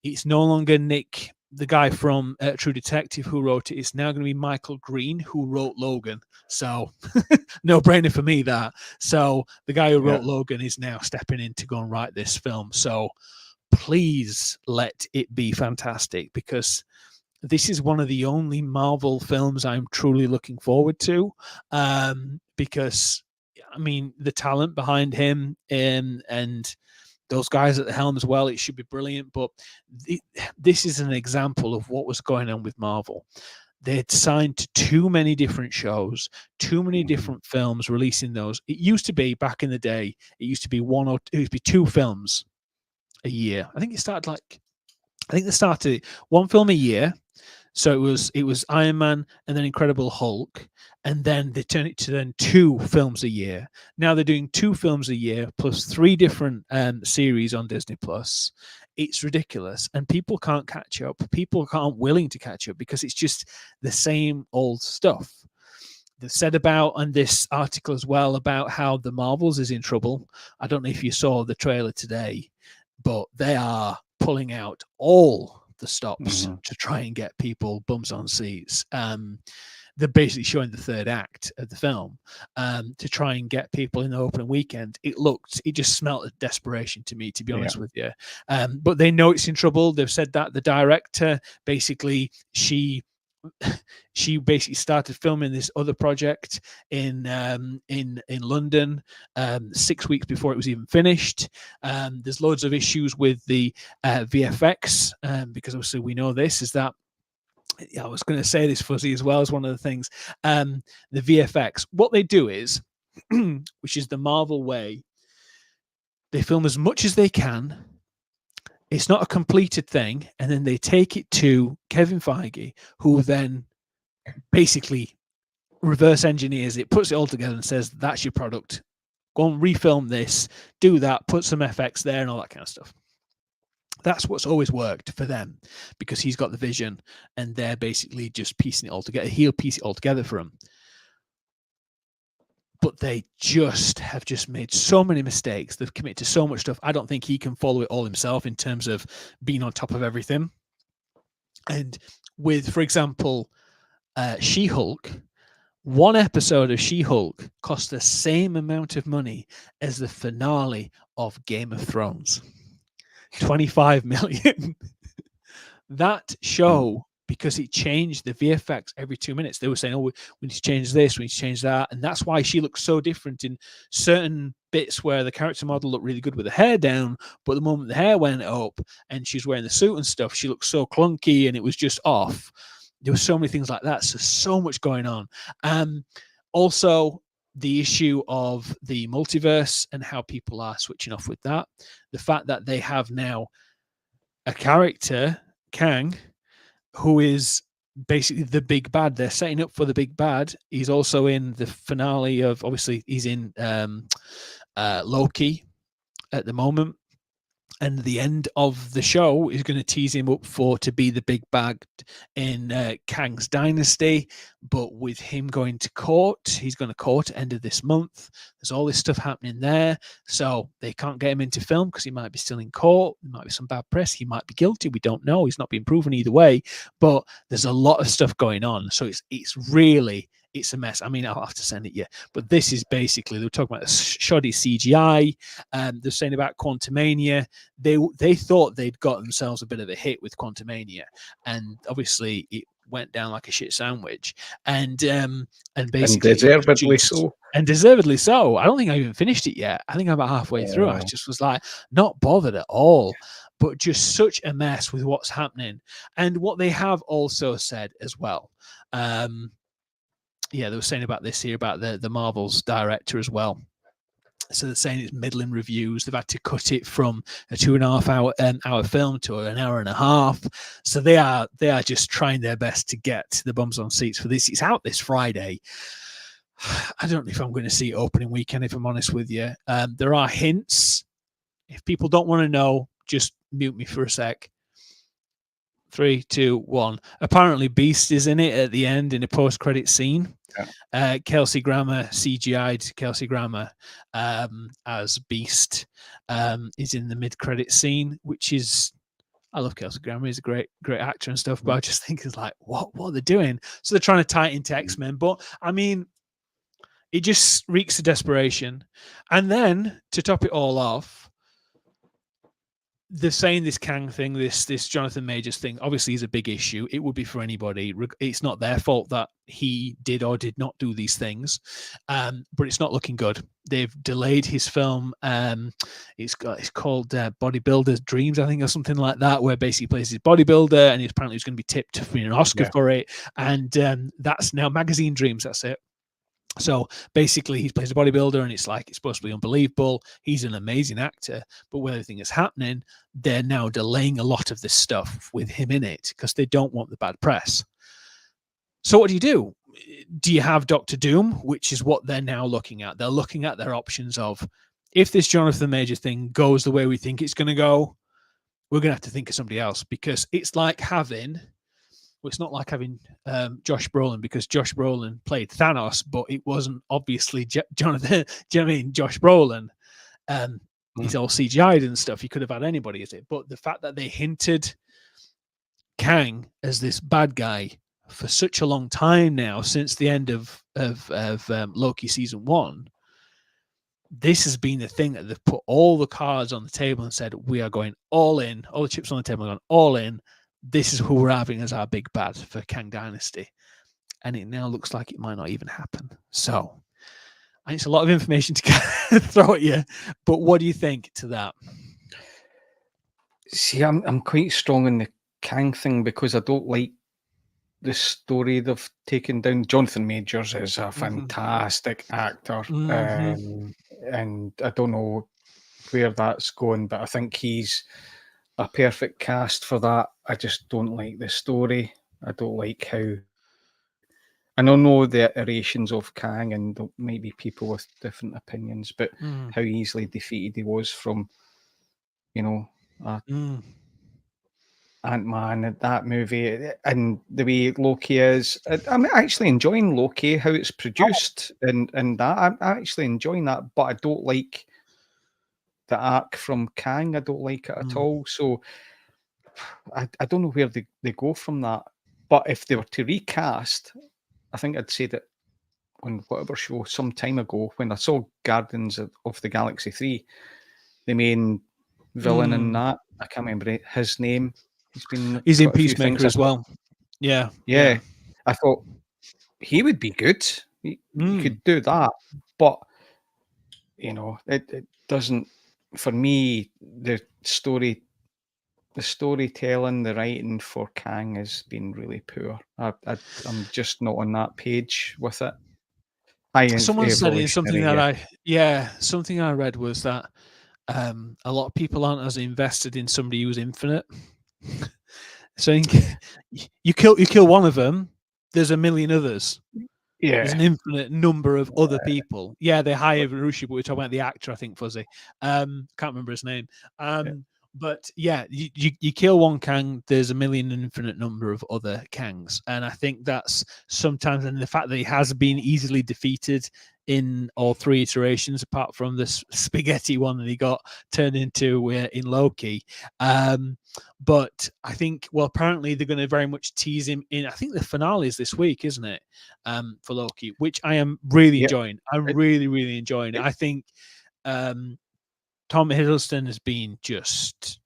it's no longer Nick, the guy from True Detective who wrote it. It's now going to be Michael Green who wrote Logan. So no brainer for me that. So the guy who wrote Logan is now stepping in to go and write this film. So please let it be fantastic, because this is one of the only Marvel films I'm truly looking forward to, because, I mean, the talent behind him and those guys at the helm as well, it should be brilliant. But this is an example of what was going on with Marvel. They had signed to too many different shows, too many different films, releasing those. It used to be, back in the day, it used to be two films a year. I think they started one film a year. So it was Iron Man and then Incredible Hulk, and then they turned it to then 2 films a year. Now they're doing 2 films a year plus 3 different series on Disney Plus. It's ridiculous, and people can't catch up. People aren't willing to catch up because it's just the same old stuff. They've said about on this article as well about how the Marvels is in trouble. I don't know if you saw the trailer today, but they are pulling out all the stops to try and get people bums on seats. They're basically showing the third act of the film to try and get people in the opening weekend. It just smelled of desperation to me, to be honest with you. But they know it's in trouble. They've said that the director, basically, she basically started filming this other project in London 6 weeks before it was even finished. There's loads of issues with the VFX, because obviously we know this is that. I was going to say this, Fuzzy, as well as one of the things. The VFX, what they do is, which is the Marvel way, they film as much as they can. It's not a completed thing, and then they take it to Kevin Feige, who then basically reverse engineers it, puts it all together and says, that's your product. Go and refilm this, do that, put some FX there and all that kind of stuff. That's what's always worked for them, because he's got the vision and they're basically just piecing it all together. He'll piece it all together for them. But they have made so many mistakes. They've committed to so much stuff. I don't think he can follow it all himself in terms of being on top of everything. And with, for example, She-Hulk, one episode of She-Hulk cost the same amount of money as the finale of Game of Thrones. 25 million. That show, because it changed the VFX every 2 minutes, they were saying, oh, we need to change this, we need to change that. And that's why she looks so different in certain bits where the character model looked really good with the hair down, but the moment the hair went up and she's wearing the suit and stuff, she looked so clunky and it was just off. There were so many things like that. So much going on. Also, the issue of the multiverse and how people are switching off with that. The fact that they have now a character, Kang, who is basically the big bad. They're setting up for the big bad. He's also in the finale of, obviously, he's in Loki at the moment. And the end of the show is going to tease him up to be the big bad in Kang's dynasty. But with him going to court, he's going to court at the end of this month. There's all this stuff happening there. So they can't get him into film because he might be still in court. There might be some bad press. He might be guilty. We don't know. He's not been proven either way. But there's a lot of stuff going on. So it's a mess. I mean, I'll have to send it you. But this is basically, they were talking about shoddy CGI. They're saying about Quantumania. They thought they'd got themselves a bit of a hit with Quantumania. And obviously it went down like a shit sandwich. And basically... And deservedly so. And deservedly so. I don't think I even finished it yet. I think I'm about halfway through. I just was like, not bothered at all. But just such a mess with what's happening. And what they have also said as well... they were saying about this here, about the Marvel's director as well. So they're saying it's middling reviews. They've had to cut it from a 2.5 hour film to an hour and a half. So they are just trying their best to get the bums on seats for this. It's out this Friday. I don't know if I'm going to see it opening weekend, if I'm honest with you. There are hints. If people don't want to know, just mute me for a sec. 3, 2, 1. Apparently, Beast is in it at the end in a post-credit scene. Yeah. Kelsey Grammer, CGI'd Kelsey Grammer as Beast, is in the mid-credit scene, which is, I love Kelsey Grammer. He's a great actor and stuff, but I just think it's like, what are they doing? So they're trying to tie it into X-Men, but I mean, it just reeks of desperation. And then to top it all off, they're saying this Kang thing, this Jonathan Majors thing, obviously is a big issue. It would be for anybody. It's not their fault that he did or did not do these things, but it's not looking good. They've delayed his film. It's called Bodybuilder's Dreams, I think, or something like that, where basically he plays his bodybuilder, and apparently he's going to be tipped to win an Oscar for it. And that's now Magazine Dreams. That's it. So basically, he plays a bodybuilder, and it's like, it's supposed to be unbelievable. He's an amazing actor, but when everything is happening, they're now delaying a lot of this stuff with him in it because they don't want the bad press. So what do? Do you have Doctor Doom, which is what they're now looking at? They're looking at their options of, if this Jonathan Major thing goes the way we think it's going to go, we're going to have to think of somebody else, because it's like having... Well, it's not like having Josh Brolin, because Josh Brolin played Thanos, but it wasn't obviously Jonathan. Do you know what I mean? Josh Brolin. He's all CGI'd and stuff. You could have had anybody as it. But the fact that they hinted Kang as this bad guy for such a long time now, since the end of Loki season 1, this has been the thing that they've put all the cards on the table and said, we are going all in. All the chips on the table are going all in. This is who we're having as our big bad for Kang Dynasty. And it now looks like it might not even happen. So it's a lot of information to throw at you. But what do you think to that? See, I'm quite strong on the Kang thing, because I don't like the story they've taken down. Jonathan Majors is a fantastic actor. And I don't know where that's going, but I think he's a perfect cast for that. I just don't like the story. I don't like how... And I know the iterations of Kang, and maybe people with different opinions, but how easily defeated he was from, Ant-Man, that movie, and the way Loki is. I'm actually enjoying Loki, how it's produced, and that. I'm actually enjoying that, but I don't like the arc from Kang. I don't like it at all. So I don't know where they go from that. But if they were to recast, I think I'd say that on whatever show some time ago, when I saw Guardians of the Galaxy 3, the main villain in that, I can't remember his name. He's in Peacemaker as well. Yeah. I thought he would be good. He could do that. But, it doesn't... For me, the storytelling, the writing for Kang has been really poor. I'm just not on that page with it. Someone said it, something that something I read was that a lot of people aren't as invested in somebody who's infinite. So you kill one of them, there's a million others. Yeah. There's an infinite number of other people. Yeah, they hire Rushi, but we're talking about the actor, I think, Fuzzy. Can't remember his name. But yeah, you kill one Kang, there's a million and infinite number of other Kangs. And I think that's sometimes, and the fact that he has been easily defeated in all 3 iterations, apart from this spaghetti one that he got turned into in Loki. But I think, well, apparently they're going to very much tease him in, I think the finale is this week, isn't it? For Loki, which I am really enjoying. I'm really, really enjoying it. I think Tom Hiddleston has been just...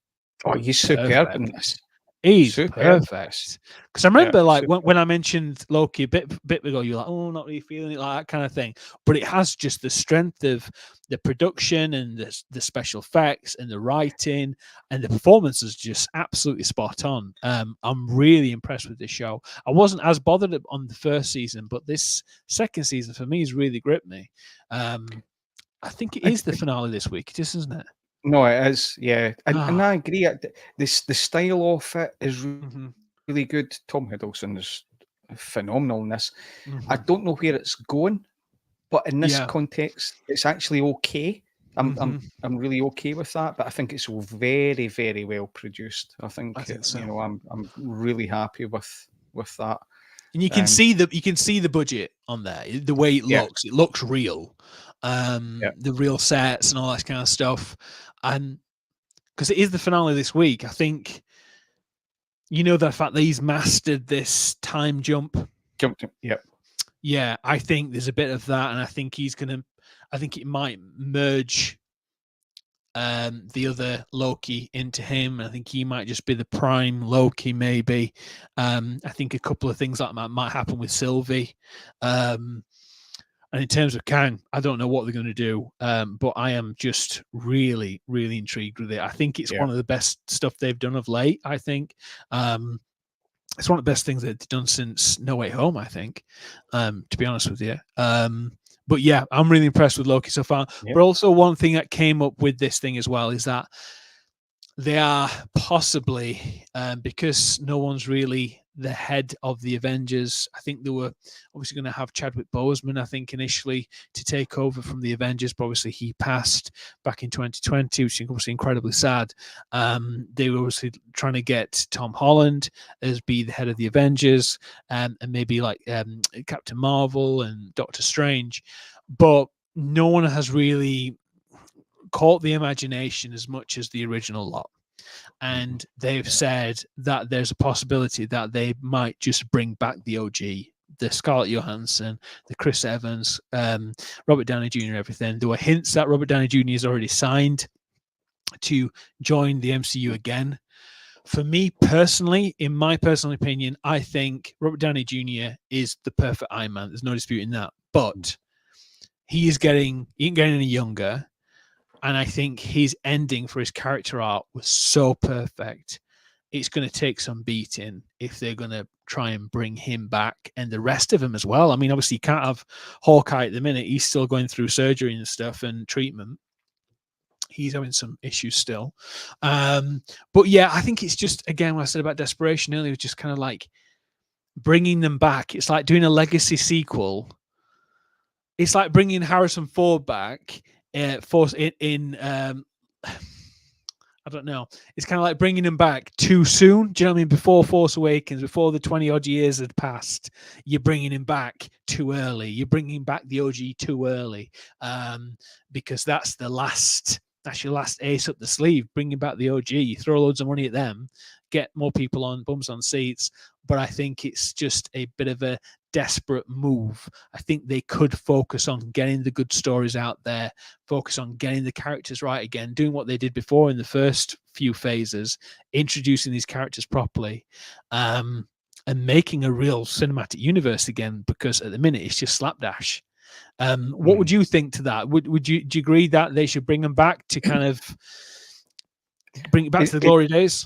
Oh, he's superb in this. He's perfect. Because I remember, when I mentioned Loki a bit ago, you're like, oh, not really feeling it, like that kind of thing. But it has just the strength of the production and the special effects and the writing, and the performance is just absolutely spot on. I'm really impressed with this show. I wasn't as bothered on the first season, but this second season for me has really gripped me. I think it is the finale this week, it is, isn't it? No, it is, yeah. And I agree. The style of it is really good. Tom Hiddleston is phenomenal in this. I don't know where it's going. But in this Yeah. context, it's actually okay. I'm really okay with that. But I think it's very, very well produced. I think, so. you know, I'm really happy with that. And you can see the budget on there, the way it Yeah. looks. It looks real. Yeah. The real sets and all that kind of stuff. And because it is the finale this week, I think, you know, the fact that he's mastered this time jump. Yep. Yeah, I think there's a bit of that, and I think I think it might merge the other Loki into him. I think he might just be the prime Loki, maybe. I think a couple of things like that might happen with Sylvie. And in terms of Kang, I don't know what they're going to do, but I am just really, really intrigued with it. I think it's one of the best stuff they've done of late, I think. It's one of the best things they've done since No Way Home, I think, to be honest with you. But yeah, I'm really impressed with Loki so far. Yep. But also one thing that came up with this thing as well is that they are possibly, because no one's really the head of the Avengers, I think they were obviously going to have Chadwick Boseman, I think, initially to take over from the Avengers, but obviously he passed back in 2020, which is obviously incredibly sad. They were obviously trying to get Tom Holland as be the head of the Avengers, and maybe like Captain Marvel and Doctor Strange, but no one has really caught the imagination as much as the original lot. And they've said that there's a possibility that they might just bring back the OG, the Scarlett Johansson, the Chris Evans, Robert Downey Jr., everything. There were hints that Robert Downey Jr. is already signed to join the MCU again. For me personally, in my personal opinion, I think Robert Downey Jr. is the perfect Iron Man. There's no disputing that. But he ain't getting any younger. And I think his ending for his character arc was so perfect. It's going to take some beating if they're going to try and bring him back and the rest of him as well. I mean, obviously, you can't have Hawkeye at the minute. He's still going through surgery and stuff and treatment. He's having some issues still. But yeah, I think it's just, again, what I said about desperation earlier, was just kind of like bringing them back. It's like doing a legacy sequel. It's like bringing Harrison Ford back I don't know. It's kind of like bringing him back too soon. Do you know what I mean? Before Force Awakens, before the 20 odd years had passed, you're bringing him back too early. You're bringing back the OG too early, because that's your last ace up the sleeve. Bringing back the OG, you throw loads of money at them, get more people on bums on seats. But I think it's just a bit of a desperate move. I think they could focus on getting the good stories out there, focus on getting the characters right again, doing what they did before in the first few phases, introducing these characters properly, and making a real cinematic universe again, because at the minute it's just slapdash. What would you think to that? Do you agree that they should bring them back to kind of bring it back to the glory days?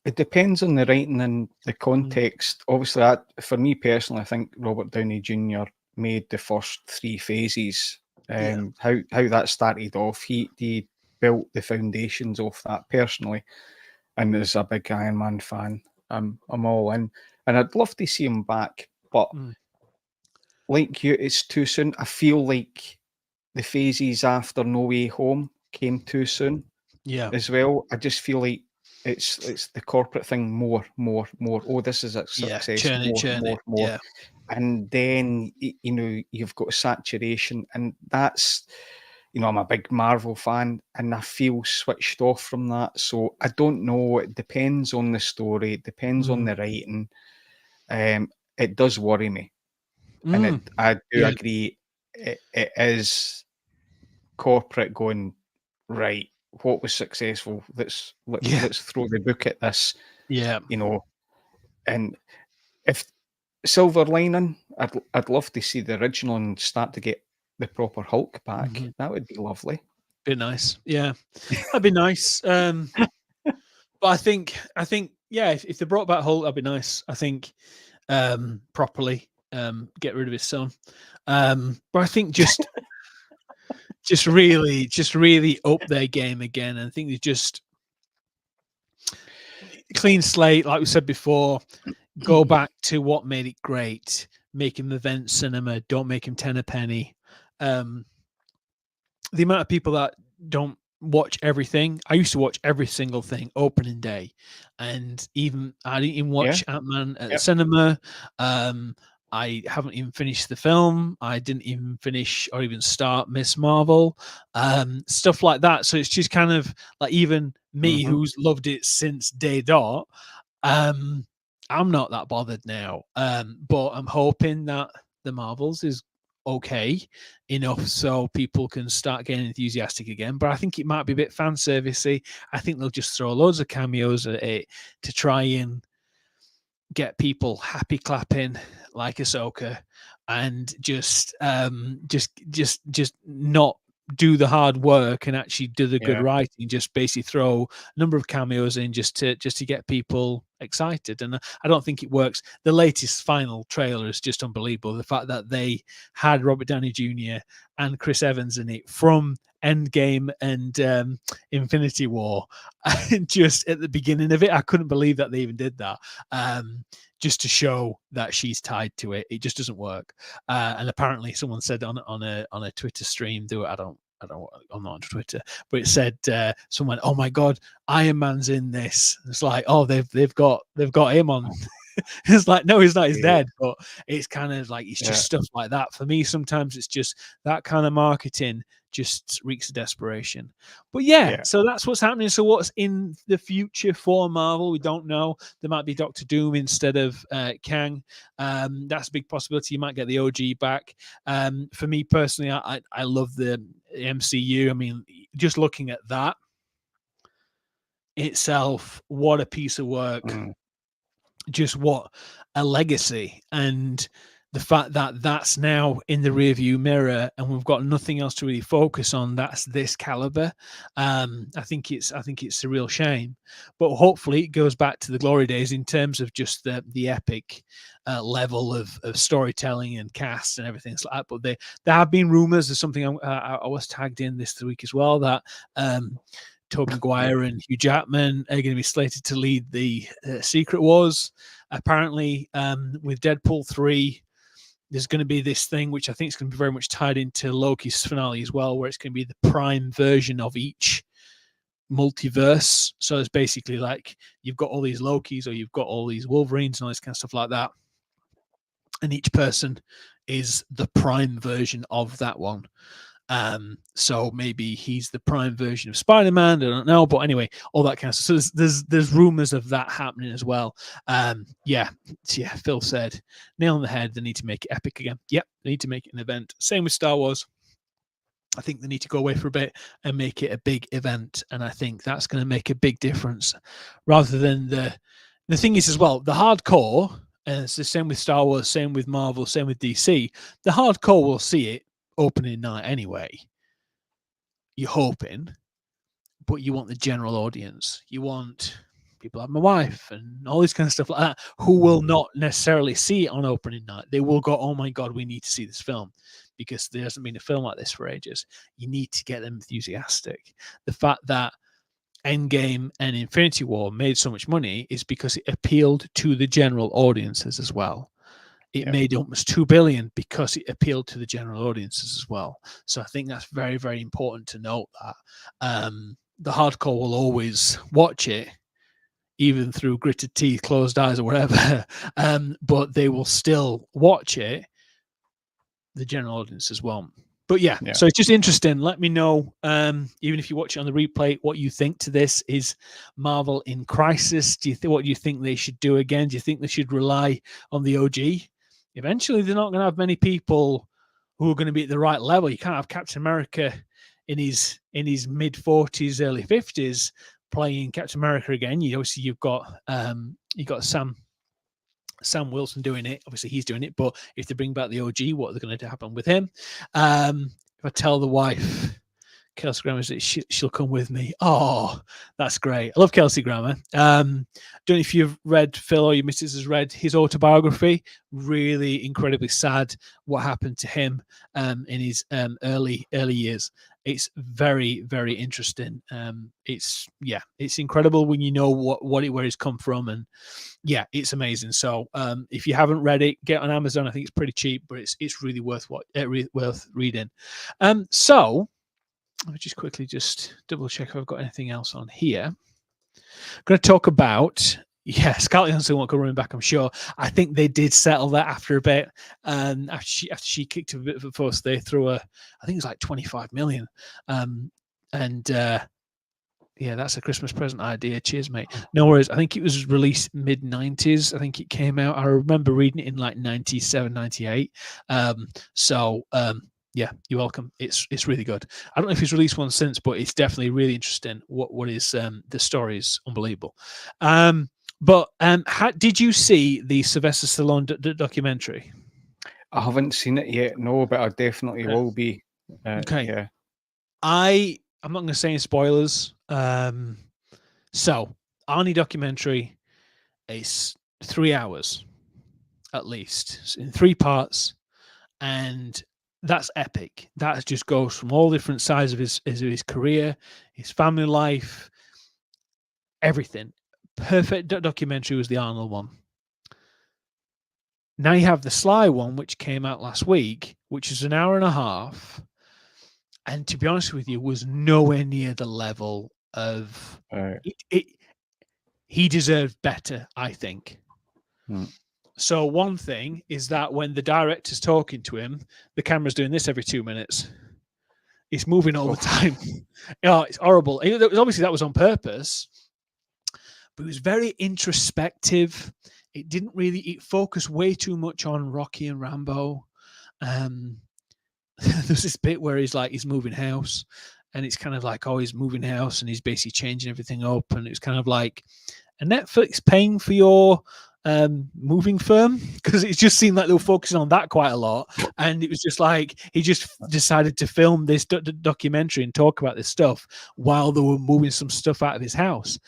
It depends on the writing and the context. Obviously, for me personally, I think Robert Downey Jr. made the first 3 phases. How that started off, he built the foundations of that personally. And as a big Iron Man fan, I'm all in. And I'd love to see him back, but like you, it's too soon. I feel like the phases after No Way Home came too soon. Yeah. As well. I just feel like it's the corporate thing more. Oh, this is a success. Churn it. More. Yeah. And then, you know, you've got saturation, and that's, you know, I'm a big Marvel fan, and I feel switched off from that. So I don't know. It depends on the story. It depends on the writing. It does worry me, and I do agree. It is corporate going right. What was successful? Let's throw the book at this. Yeah, you know. And if Silver Lining, I'd love to see the original and start to get the proper Hulk back. That would be lovely. Be nice. Yeah, that'd be nice. But I think yeah, if they brought back Hulk, that'd be nice. I think properly get rid of his son. But I think just really up their game again. And I think they just clean slate, like we said before, go back to what made it great. make him event cinema, don't make him 10 a penny. The amount of people that don't watch everything. I used to watch every single thing opening day, and even I didn't even watch Ant-Man at the cinema. I haven't even finished the film. I didn't even finish or even start Miss Marvel, stuff like that. So it's just kind of like, even me, who's loved it since day dot, I'm not that bothered now. But I'm hoping that the Marvels is okay enough so people can start getting enthusiastic again. But I think it might be a bit fan servicey. I think they'll just throw loads of cameos at it to try and get people happy clapping like Ahsoka, and just not do the hard work and actually do the good writing. Just basically throw a number of cameos in just to get people excited. And I don't think it works. The latest final trailer is just unbelievable. The fact that they had Robert Downey Jr. and Chris Evans in it from Endgame and Infinity War, and just at the beginning of it, I couldn't believe that they even did that. Just to show that she's tied to it. It just doesn't work. And apparently someone said on a Twitter stream, I'm not on Twitter, but it said someone, "Oh my God, Iron Man's in this." It's like, oh, they've got him on. It's like, no, he's not. He's dead. But it's kind of like, it's just stuff like that. For me, sometimes it's just that kind of marketing just reeks of desperation. But so that's what's happening. So what's in the future for Marvel? We don't know. There might be Doctor Doom instead of Kang. That's a big possibility. You might get the OG back. For me personally, I love the MCU. I mean, just looking at that itself, what a piece of work. Just what a legacy. And the fact that that's now in the rearview mirror and we've got nothing else to really focus on that's this caliber, I think it's a real shame. But hopefully it goes back to the glory days in terms of just the epic level of storytelling and cast and everything like that. But there have been rumors. There's something I was tagged in this week as well, that Tobey Maguire and Hugh Jackman are going to be slated to lead the Secret Wars. Apparently, with Deadpool 3, there's going to be this thing, which I think is going to be very much tied into Loki's finale as well, where it's going to be the prime version of each multiverse. So it's basically like you've got all these Lokis or you've got all these Wolverines and all this kind of stuff like that. And each person is the prime version of that one. So maybe he's the prime version of Spider-Man. I don't know, but anyway, all that kind of stuff. So there's rumors of that happening as well. Phil said, nail on the head. They need to make it epic again. Yep, they need to make it an event. Same with Star Wars. I think they need to go away for a bit and make it a big event, and I think that's going to make a big difference. Rather than the thing is as well, the hardcore, and it's the same with Star Wars, same with Marvel, same with DC. The hardcore will see it opening night anyway, you're hoping, but you want the general audience. You want people like my wife and all this kind of stuff like that, who will not necessarily see it on opening night. They will go, oh my God, we need to see this film, because there hasn't been a film like this for ages. You need to get them enthusiastic. The fact that Endgame and Infinity War made so much money is because it appealed to the general audiences as well. It made almost $2 billion because it appealed to the general audiences as well. So I think that's very, very important to note that the hardcore will always watch it, even through gritted teeth, closed eyes, or whatever. But they will still watch it, the general audience as well. But so it's just interesting. Let me know, even if you watch it on the replay, what you think to this. Is Marvel in crisis? What do you think they should do again? Do you think they should rely on the OG? Eventually, they're not going to have many people who are going to be at the right level. You can't have Captain America in his mid-40s, early 50s playing Captain America again. You've got Sam Wilson doing it. Obviously, he's doing it. But if they bring back the OG, what are going to happen with him? If I tell the wife, Kelsey Grammer, she'll come with me. Oh, that's great. I love Kelsey Grammer. Don't know if you've read, Phil, or your missus has read his autobiography. Really incredibly sad what happened to him in his early years. It's very, very interesting. It's incredible when you know where it's come from, and yeah, it's amazing. So if you haven't read it, get on Amazon. I think it's pretty cheap, but it's really worth worth reading. So let me just quickly double check if I've got anything else on here. I'm going to talk about Scarlett Johansson won't go running back, I'm sure. I think they did settle that after a bit. After she kicked a bit of a fuss, they threw I think it's like 25 million. Yeah, that's a Christmas present idea. Cheers, mate. No worries. I think it was released mid-90s. I think it came out. I remember reading it in like 97, 98. Yeah, you're welcome. It's really good. I don't know if he's released one since, but it's definitely really interesting. What is the story is unbelievable. Did you see the Sylvester Stallone documentary? I haven't seen it yet, no, but I definitely will be. Okay. Yeah. I'm not going to say any spoilers. So Arnie documentary is 3 hours at least. It's in 3 parts, and that's epic. That just goes from all different sides of his career, his family life, everything. Perfect documentary was the Arnold one. Now you have the SLY one, which came out last week, which is an hour and a half, and to be honest with you, was nowhere near the level of it. He deserved better, I think. So one thing is that when the director's talking to him, the camera's doing this every 2 minutes. It's moving all the time. Oh, it's horrible. Obviously, that was on purpose, but it was very introspective. It didn't really. It focused way too much on Rocky and Rambo. There's this bit where he's moving house, and it's kind of like, oh, he's moving house, and he's basically changing everything up, and it's kind of like a Netflix paying for your moving firm, because it just seemed like they were focusing on that quite a lot, and it was just like he just decided to film this documentary and talk about this stuff while they were moving some stuff out of his house.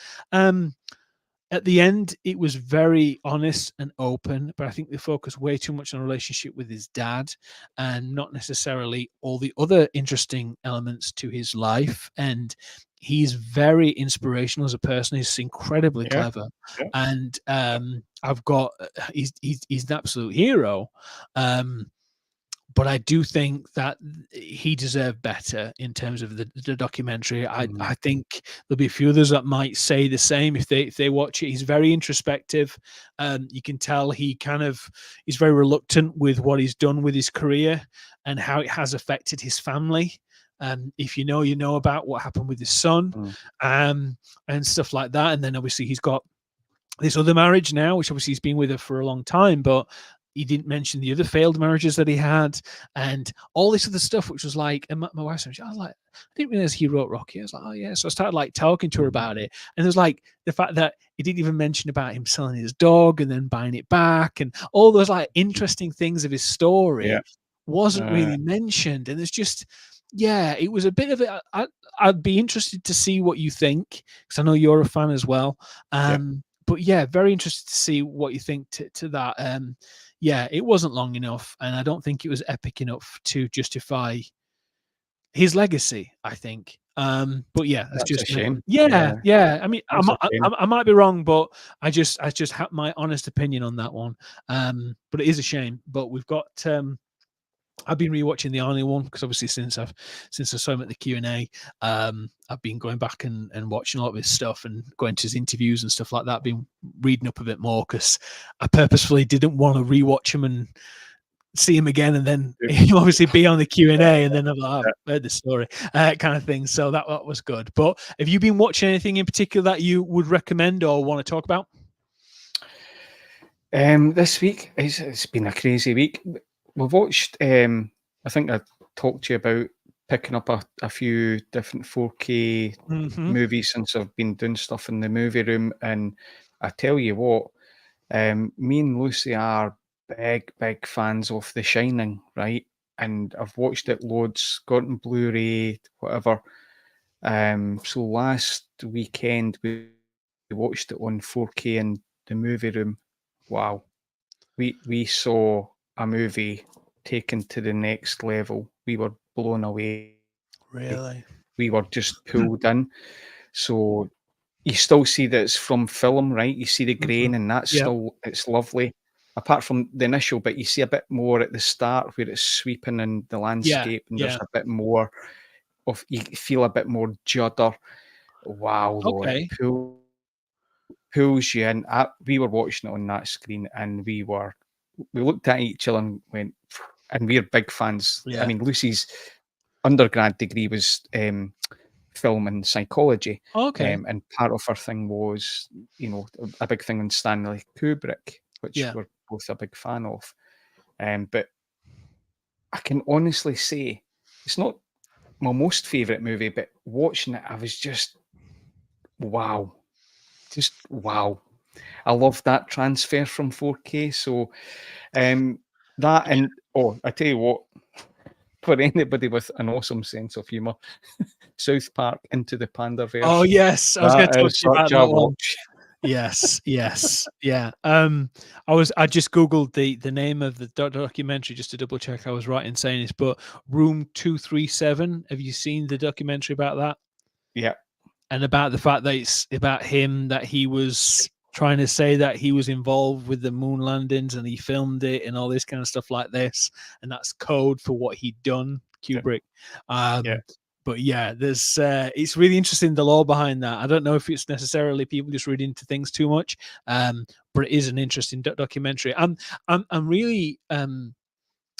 At the end, it was very honest and open, but I think they focused way too much on a relationship with his dad and not necessarily all the other interesting elements to his life. And he's very inspirational as a person. He's incredibly clever. And he's an absolute hero. But I do think that he deserved better in terms of the documentary. I think there'll be a few others that might say the same if they watch it. He's very introspective. You can tell he's very reluctant with what he's done with his career and how it has affected his family. If you know about what happened with his son, and stuff like that. And then obviously he's got this other marriage now, which obviously he's been with her for a long time, but he didn't mention the other failed marriages that he had and all this other stuff, which was like, and my wife said, I was like, I didn't realize he wrote Rocky. I was like, oh yeah. So I started like talking to her about it. And there's like the fact that he didn't even mention about him selling his dog and then buying it back, and all those like interesting things of his story wasn't really mentioned. And there's just, it was a bit of it. I'd be interested to see what you think, because I know you're a fan as well. But yeah, very interested to see what you think to that. It wasn't long enough, and I don't think it was epic enough to justify his legacy, I think. But yeah, that's just a shame. Yeah. I mean, I might be wrong, but I just have my honest opinion on that one. But it is a shame. But we've got. I've been rewatching the Arnie one because obviously since I saw him at the Q&A, I've been going back and watching a lot of his stuff and going to his interviews and stuff like that. Been reading up a bit more because I purposefully didn't want to rewatch him and see him again and then obviously be on the Q&A and then I'm like, I've heard the story kind of thing. So that was good. But have you been watching anything in particular that you would recommend or want to talk about? This week it's been a crazy week. We've watched, I think I talked to you about picking up a few different 4K movies since I've been doing stuff in the movie room. And I tell you what, me and Lucy are big fans of The Shining, right? And I've watched it loads, got in Blu-ray, whatever. So last weekend we watched it on 4K in the movie room. Wow. We saw a movie taken to the next level. We were blown away. Really? We were just pulled in. So you still see that it's from film, right? You see the grain, and that's Yeah. still, it's lovely. Apart from the initial bit, you see a bit more at the start where it's sweeping in the Yeah. landscape, and there's Yeah. a bit more of, you feel a bit more judder. Wow, though, it Okay. pulls you in. We were watching it on that screen, and we looked at each other and went, and we're big fans. I Yeah. mean, Lucy's undergrad degree was film and psychology, Okay. and part of her thing was, a big thing on Stanley Kubrick, which Yeah. we're both a big fan of. But I can honestly say it's not my most favorite movie, but watching it, I was just wow, just wow. I love that transfer from 4K. So that, and I tell you what, for anybody with an awesome sense of humour, South Park Into the Oh Pandaverse. yes, I was going That to talk is to you about such a that one. watch. Yes, yes, yeah. I just googled the name of the documentary just to double check I was right in saying this, but Room 237. Have you seen the documentary about that? Yeah. And about the fact that it's about him, that he was trying to say that he was involved with the moon landings and he filmed it and all this kind of stuff like this, and that's code for what he'd done, Kubrick. Yeah. But yeah, there's it's really interesting, the lore behind that. I don't know if it's necessarily people just read into things too much, but it is an interesting documentary. I'm really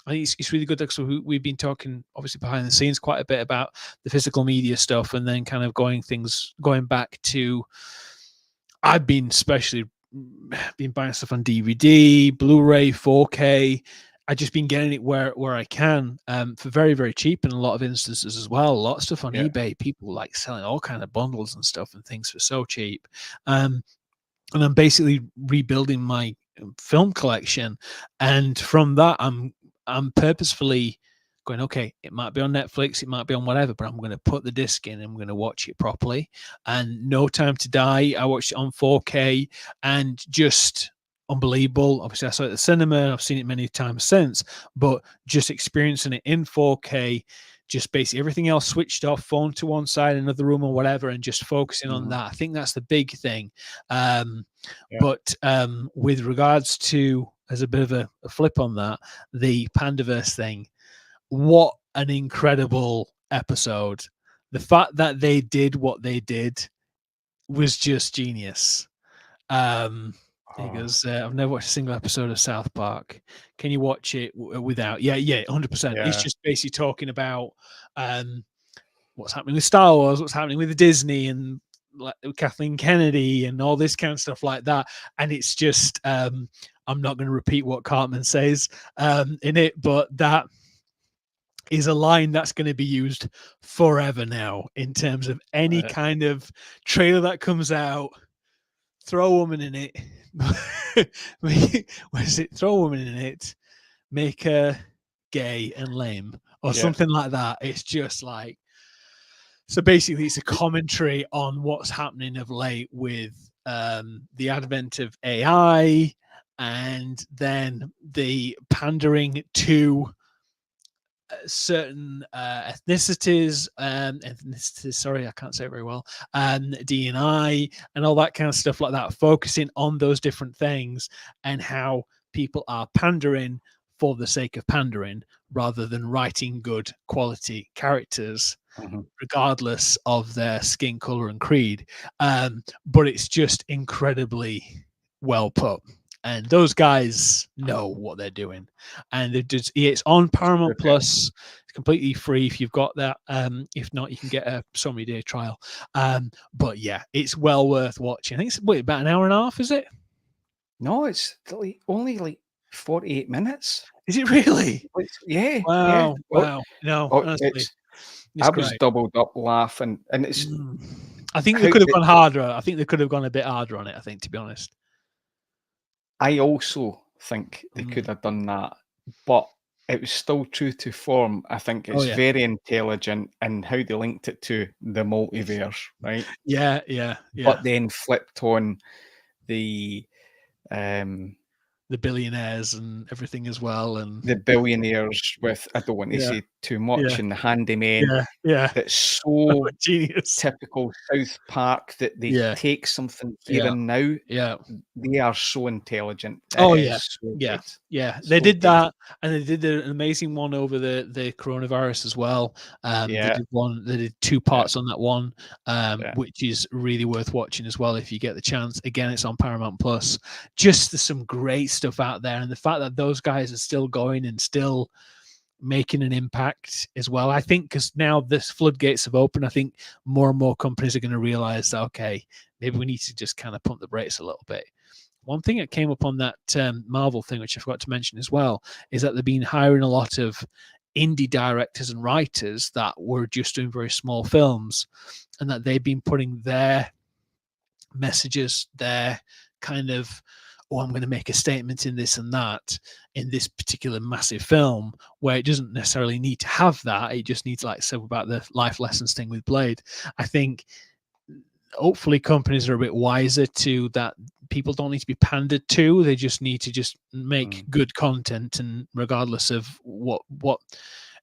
I think it's really good because we've been talking obviously behind the scenes quite a bit about the physical media stuff, and then kind of going back to, I've been especially been buying stuff on DVD, Blu-ray, 4K. I've just been getting it where I can, for very, very cheap in a lot of instances as well. A lot of stuff on Yeah. eBay, people like selling all kind of bundles and stuff and things for so cheap. And I'm basically rebuilding my film collection, and from that, I'm purposefully going, okay, it might be on Netflix, it might be on whatever, but I'm going to put the disc in and I'm going to watch it properly. And No Time to Die, I watched it on 4K, and just unbelievable. Obviously, I saw it at the cinema, I've seen it many times since, but just experiencing it in 4K, just basically everything else switched off, phone to one side, another room or whatever, and just focusing on that. I think that's the big thing. But with regards to, as a bit of a flip on that, the Pandaverse thing, what an incredible episode. The fact that they did what they did was just genius. He goes, I've never watched a single episode of South Park. Can you watch it without? Yeah, 100%. It's just basically talking about what's happening with Star Wars, what's happening with Disney, and like Kathleen Kennedy and all this kind of stuff like that. And it's just, I'm not going to repeat what Cartman says in it, but that is a line that's going to be used forever now in terms of any kind of trailer that comes out. Throw a woman in it. What is it? Throw a woman in it, make her gay and lame, or something like that. It's just like, so basically it's a commentary on what's happening of late with the advent of AI, and then the pandering to certain ethnicities, sorry, I can't say it very well, D&I and all that kind of stuff like that, focusing on those different things and how people are pandering for the sake of pandering rather than writing good quality characters, regardless of their skin color and creed. But it's just incredibly well put, and those guys know what they're doing. And it's on Paramount Plus. It's completely free if you've got that. If not, you can get a so many day trial. But yeah, it's well worth watching. I think it's about an hour and a half, is it? No, it's only like 48 minutes. Is it really? Yeah. Wow. Wow. No, Oh, honestly, I it's was great. doubled up laughing, and it's. I think they could have gone harder. I think they could have gone a bit harder on it, I think, to be honest. I also think they could have done that, but it was still true to form. I think it's very intelligent in how they linked it to the multiverse, right? Yeah. But then flipped on the the billionaires and everything as well, and the billionaires with, I don't want to yeah, say too much, yeah, and the handymen. yeah. That's so Genius. typical South Park that they Yeah, take something here yeah, and now. yeah. They are so intelligent. It Oh is yeah, so yeah, good. yeah. They So did good. that, and they did an amazing one over the coronavirus as well. They Yeah. did one. They did 2 Yeah. parts on that one, Yeah. which is really worth watching as well if you get the chance. Again, it's on Paramount Plus. Just there's some great stuff out there, and the fact that those guys are still going and still making an impact as well. I think because now this floodgates have opened, I think more and more companies are going to realize that okay, maybe we need to just kind of pump the brakes a little bit. One thing that came up on that Marvel thing, which I forgot to mention as well, is that they've been hiring a lot of indie directors and writers that were just doing very small films, and that they've been putting their messages, their kind of, oh, I'm going to make a statement in this and that in this particular massive film, where it doesn't necessarily need to have that. It just needs, like I said about the life lessons thing with Blade. I think hopefully companies are a bit wiser to that. People don't need to be pandered to. They just need to just make good content, and regardless of what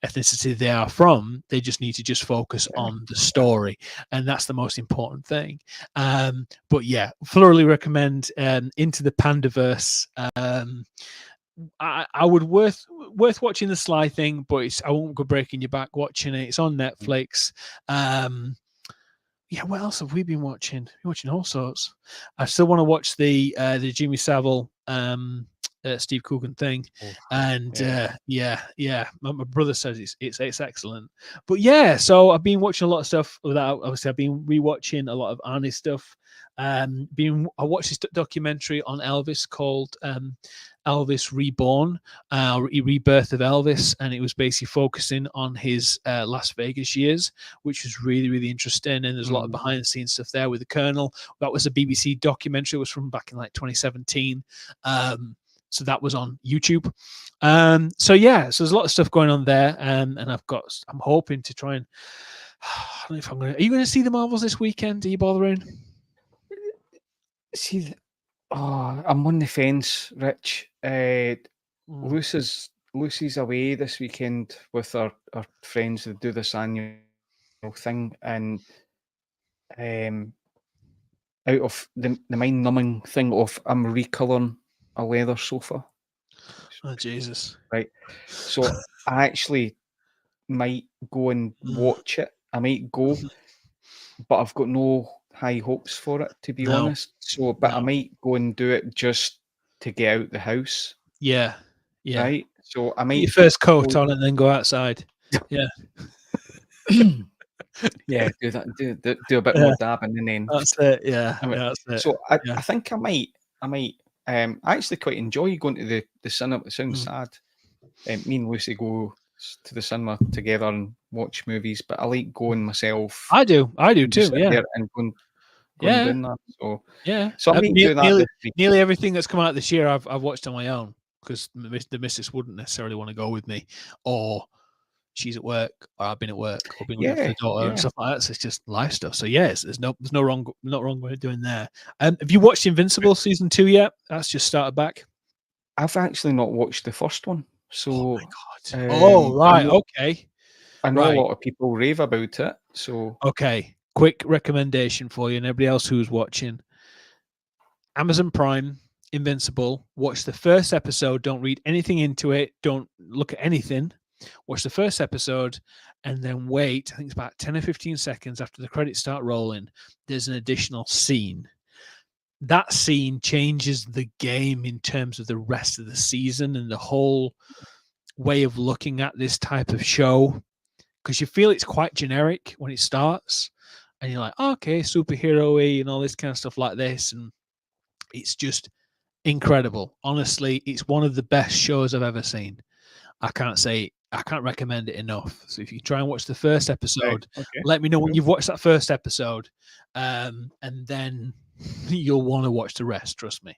ethnicity they are from, they just need to just focus on the story, and that's the most important thing. But yeah, thoroughly recommend Into the Pandaverse. I would worth watching the SLY thing, but I won't go breaking your back watching it. It's on Netflix. Yeah, what else have we been watching? We're watching all sorts. I still want to watch the Jimmy Savile Steve Coogan thing, and yeah. My brother says it's excellent. But yeah, so I've been watching a lot of stuff. Without obviously, I've been rewatching a lot of Arnie stuff. I watched this documentary on Elvis called Elvis Reborn, Rebirth of Elvis, and it was basically focusing on his Las Vegas years, which was really, really interesting. And there's a lot of behind the scenes stuff there with the Colonel. That was a BBC documentary. It was from back in like 2017. So that was on YouTube. So yeah, so there's a lot of stuff going on there. And I'm hoping to try and, I don't know if I'm going to, are you going to see the Marvels this weekend? Are you bothering? See, I'm on the fence, Rich. Lucy's away this weekend with our friends that do this annual thing, and out of the mind-numbing thing of I'm recolouring a leather sofa. Oh, Jesus. Right. So I actually might go and watch it. I might go, but I've got no high hopes for it, to be honest. So, but I might go and do it just to get out the house. Yeah. Yeah. Right. So I Put might your first coat on and then go outside. Yeah. Yeah, do that. Do a bit more dabbing and then. That's it. Yeah. That's it. So I think I might. I actually quite enjoy going to the cinema. It sounds sad. Me and Lucy go to the cinema together and watch movies, but I like going myself. I do too. Sit Yeah. there and going doing that. So yeah. So I might do that. Nearly everything that's come out this year, I've watched on my own, because the missus wouldn't necessarily want to go with me, or she's at work, or I've been at work, or been looking after the daughter and stuff like that. So it's just life stuff. So yes, there's no wrong with doing there. Have you watched Invincible season 2 yet? That's just started back. I've actually not watched the first one. So oh my God. Right. Okay. I know a lot of people rave about it. So okay, quick recommendation for you and everybody else who's watching. Amazon Prime, Invincible. Watch the first episode. Don't read anything into it. Don't look at anything. Watch the first episode and then wait. I think it's about 10 or 15 seconds after the credits start rolling. There's an additional scene. That scene changes the game in terms of the rest of the season and the whole way of looking at this type of show, because you feel it's quite generic when it starts and you're like, oh, okay, superhero-y and all this kind of stuff like this. And it's just incredible. Honestly, it's one of the best shows I've ever seen. I can't recommend it enough. So if you try and watch the first episode, let me know when you've watched that first episode, and then you'll want to watch the rest, trust me.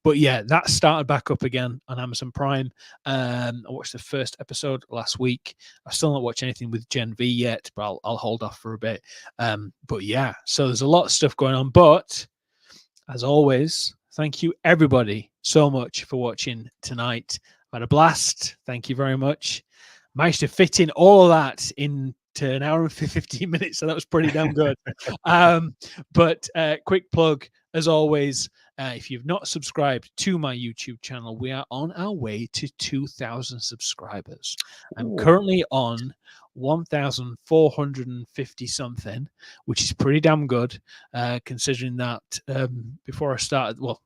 But yeah, that started back up again on Amazon Prime. I watched the first episode last week. I've still not watched anything with Gen V yet, but I'll hold off for a bit. But yeah, so there's a lot of stuff going on. But as always, thank you everybody so much for watching tonight. I've had a blast. Thank you very much. Managed to fit in all of that into an hour and 15 minutes, so that was pretty damn good. But quick plug, as always, if you've not subscribed to my YouTube channel, we are on our way to 2,000 subscribers. I'm currently on 1,450 something, which is pretty damn good, considering that before I started, well,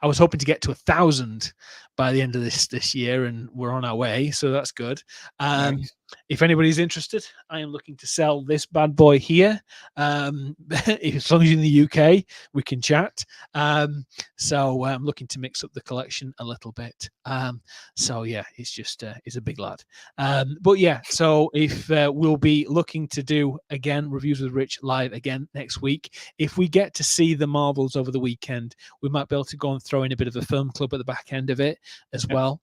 I was hoping to get to 1,000 by the end of this year, and we're on our way, so that's good. Nice. If anybody's interested, I am looking to sell this bad boy here. As long as you're in the UK, we can chat. So I'm looking to mix up the collection a little bit. So yeah, it's just it's a big lad. But yeah, so if we'll be looking to do again Reviews with Rich live again next week. If we get to see the Marvels over the weekend, we might be able to go and throw in a bit of a film club at the back end of it as well.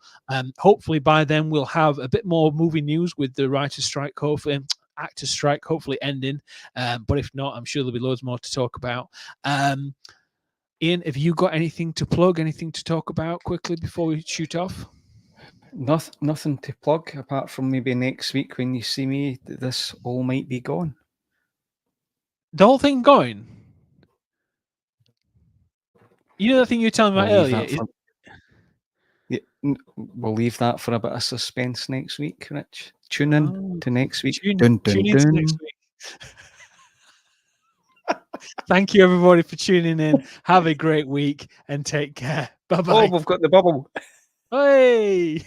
Hopefully by then we'll have a bit more movie news with the writer's strike, hopefully actors strike hopefully ending. But if not, I'm sure there'll be loads more to talk about. Ian, have you got anything to plug, anything to talk about quickly before we shoot off? Nothing to plug apart from maybe next week when you see me, this all might be gone. The whole thing going? You know the thing you were telling me about earlier? We'll leave that for a bit of suspense next week, Rich. Tune in to next week. Tune in to next week. Thank you, everybody, for tuning in. Have a great week and take care. Bye-bye. Oh, we've got the bubble. Hey!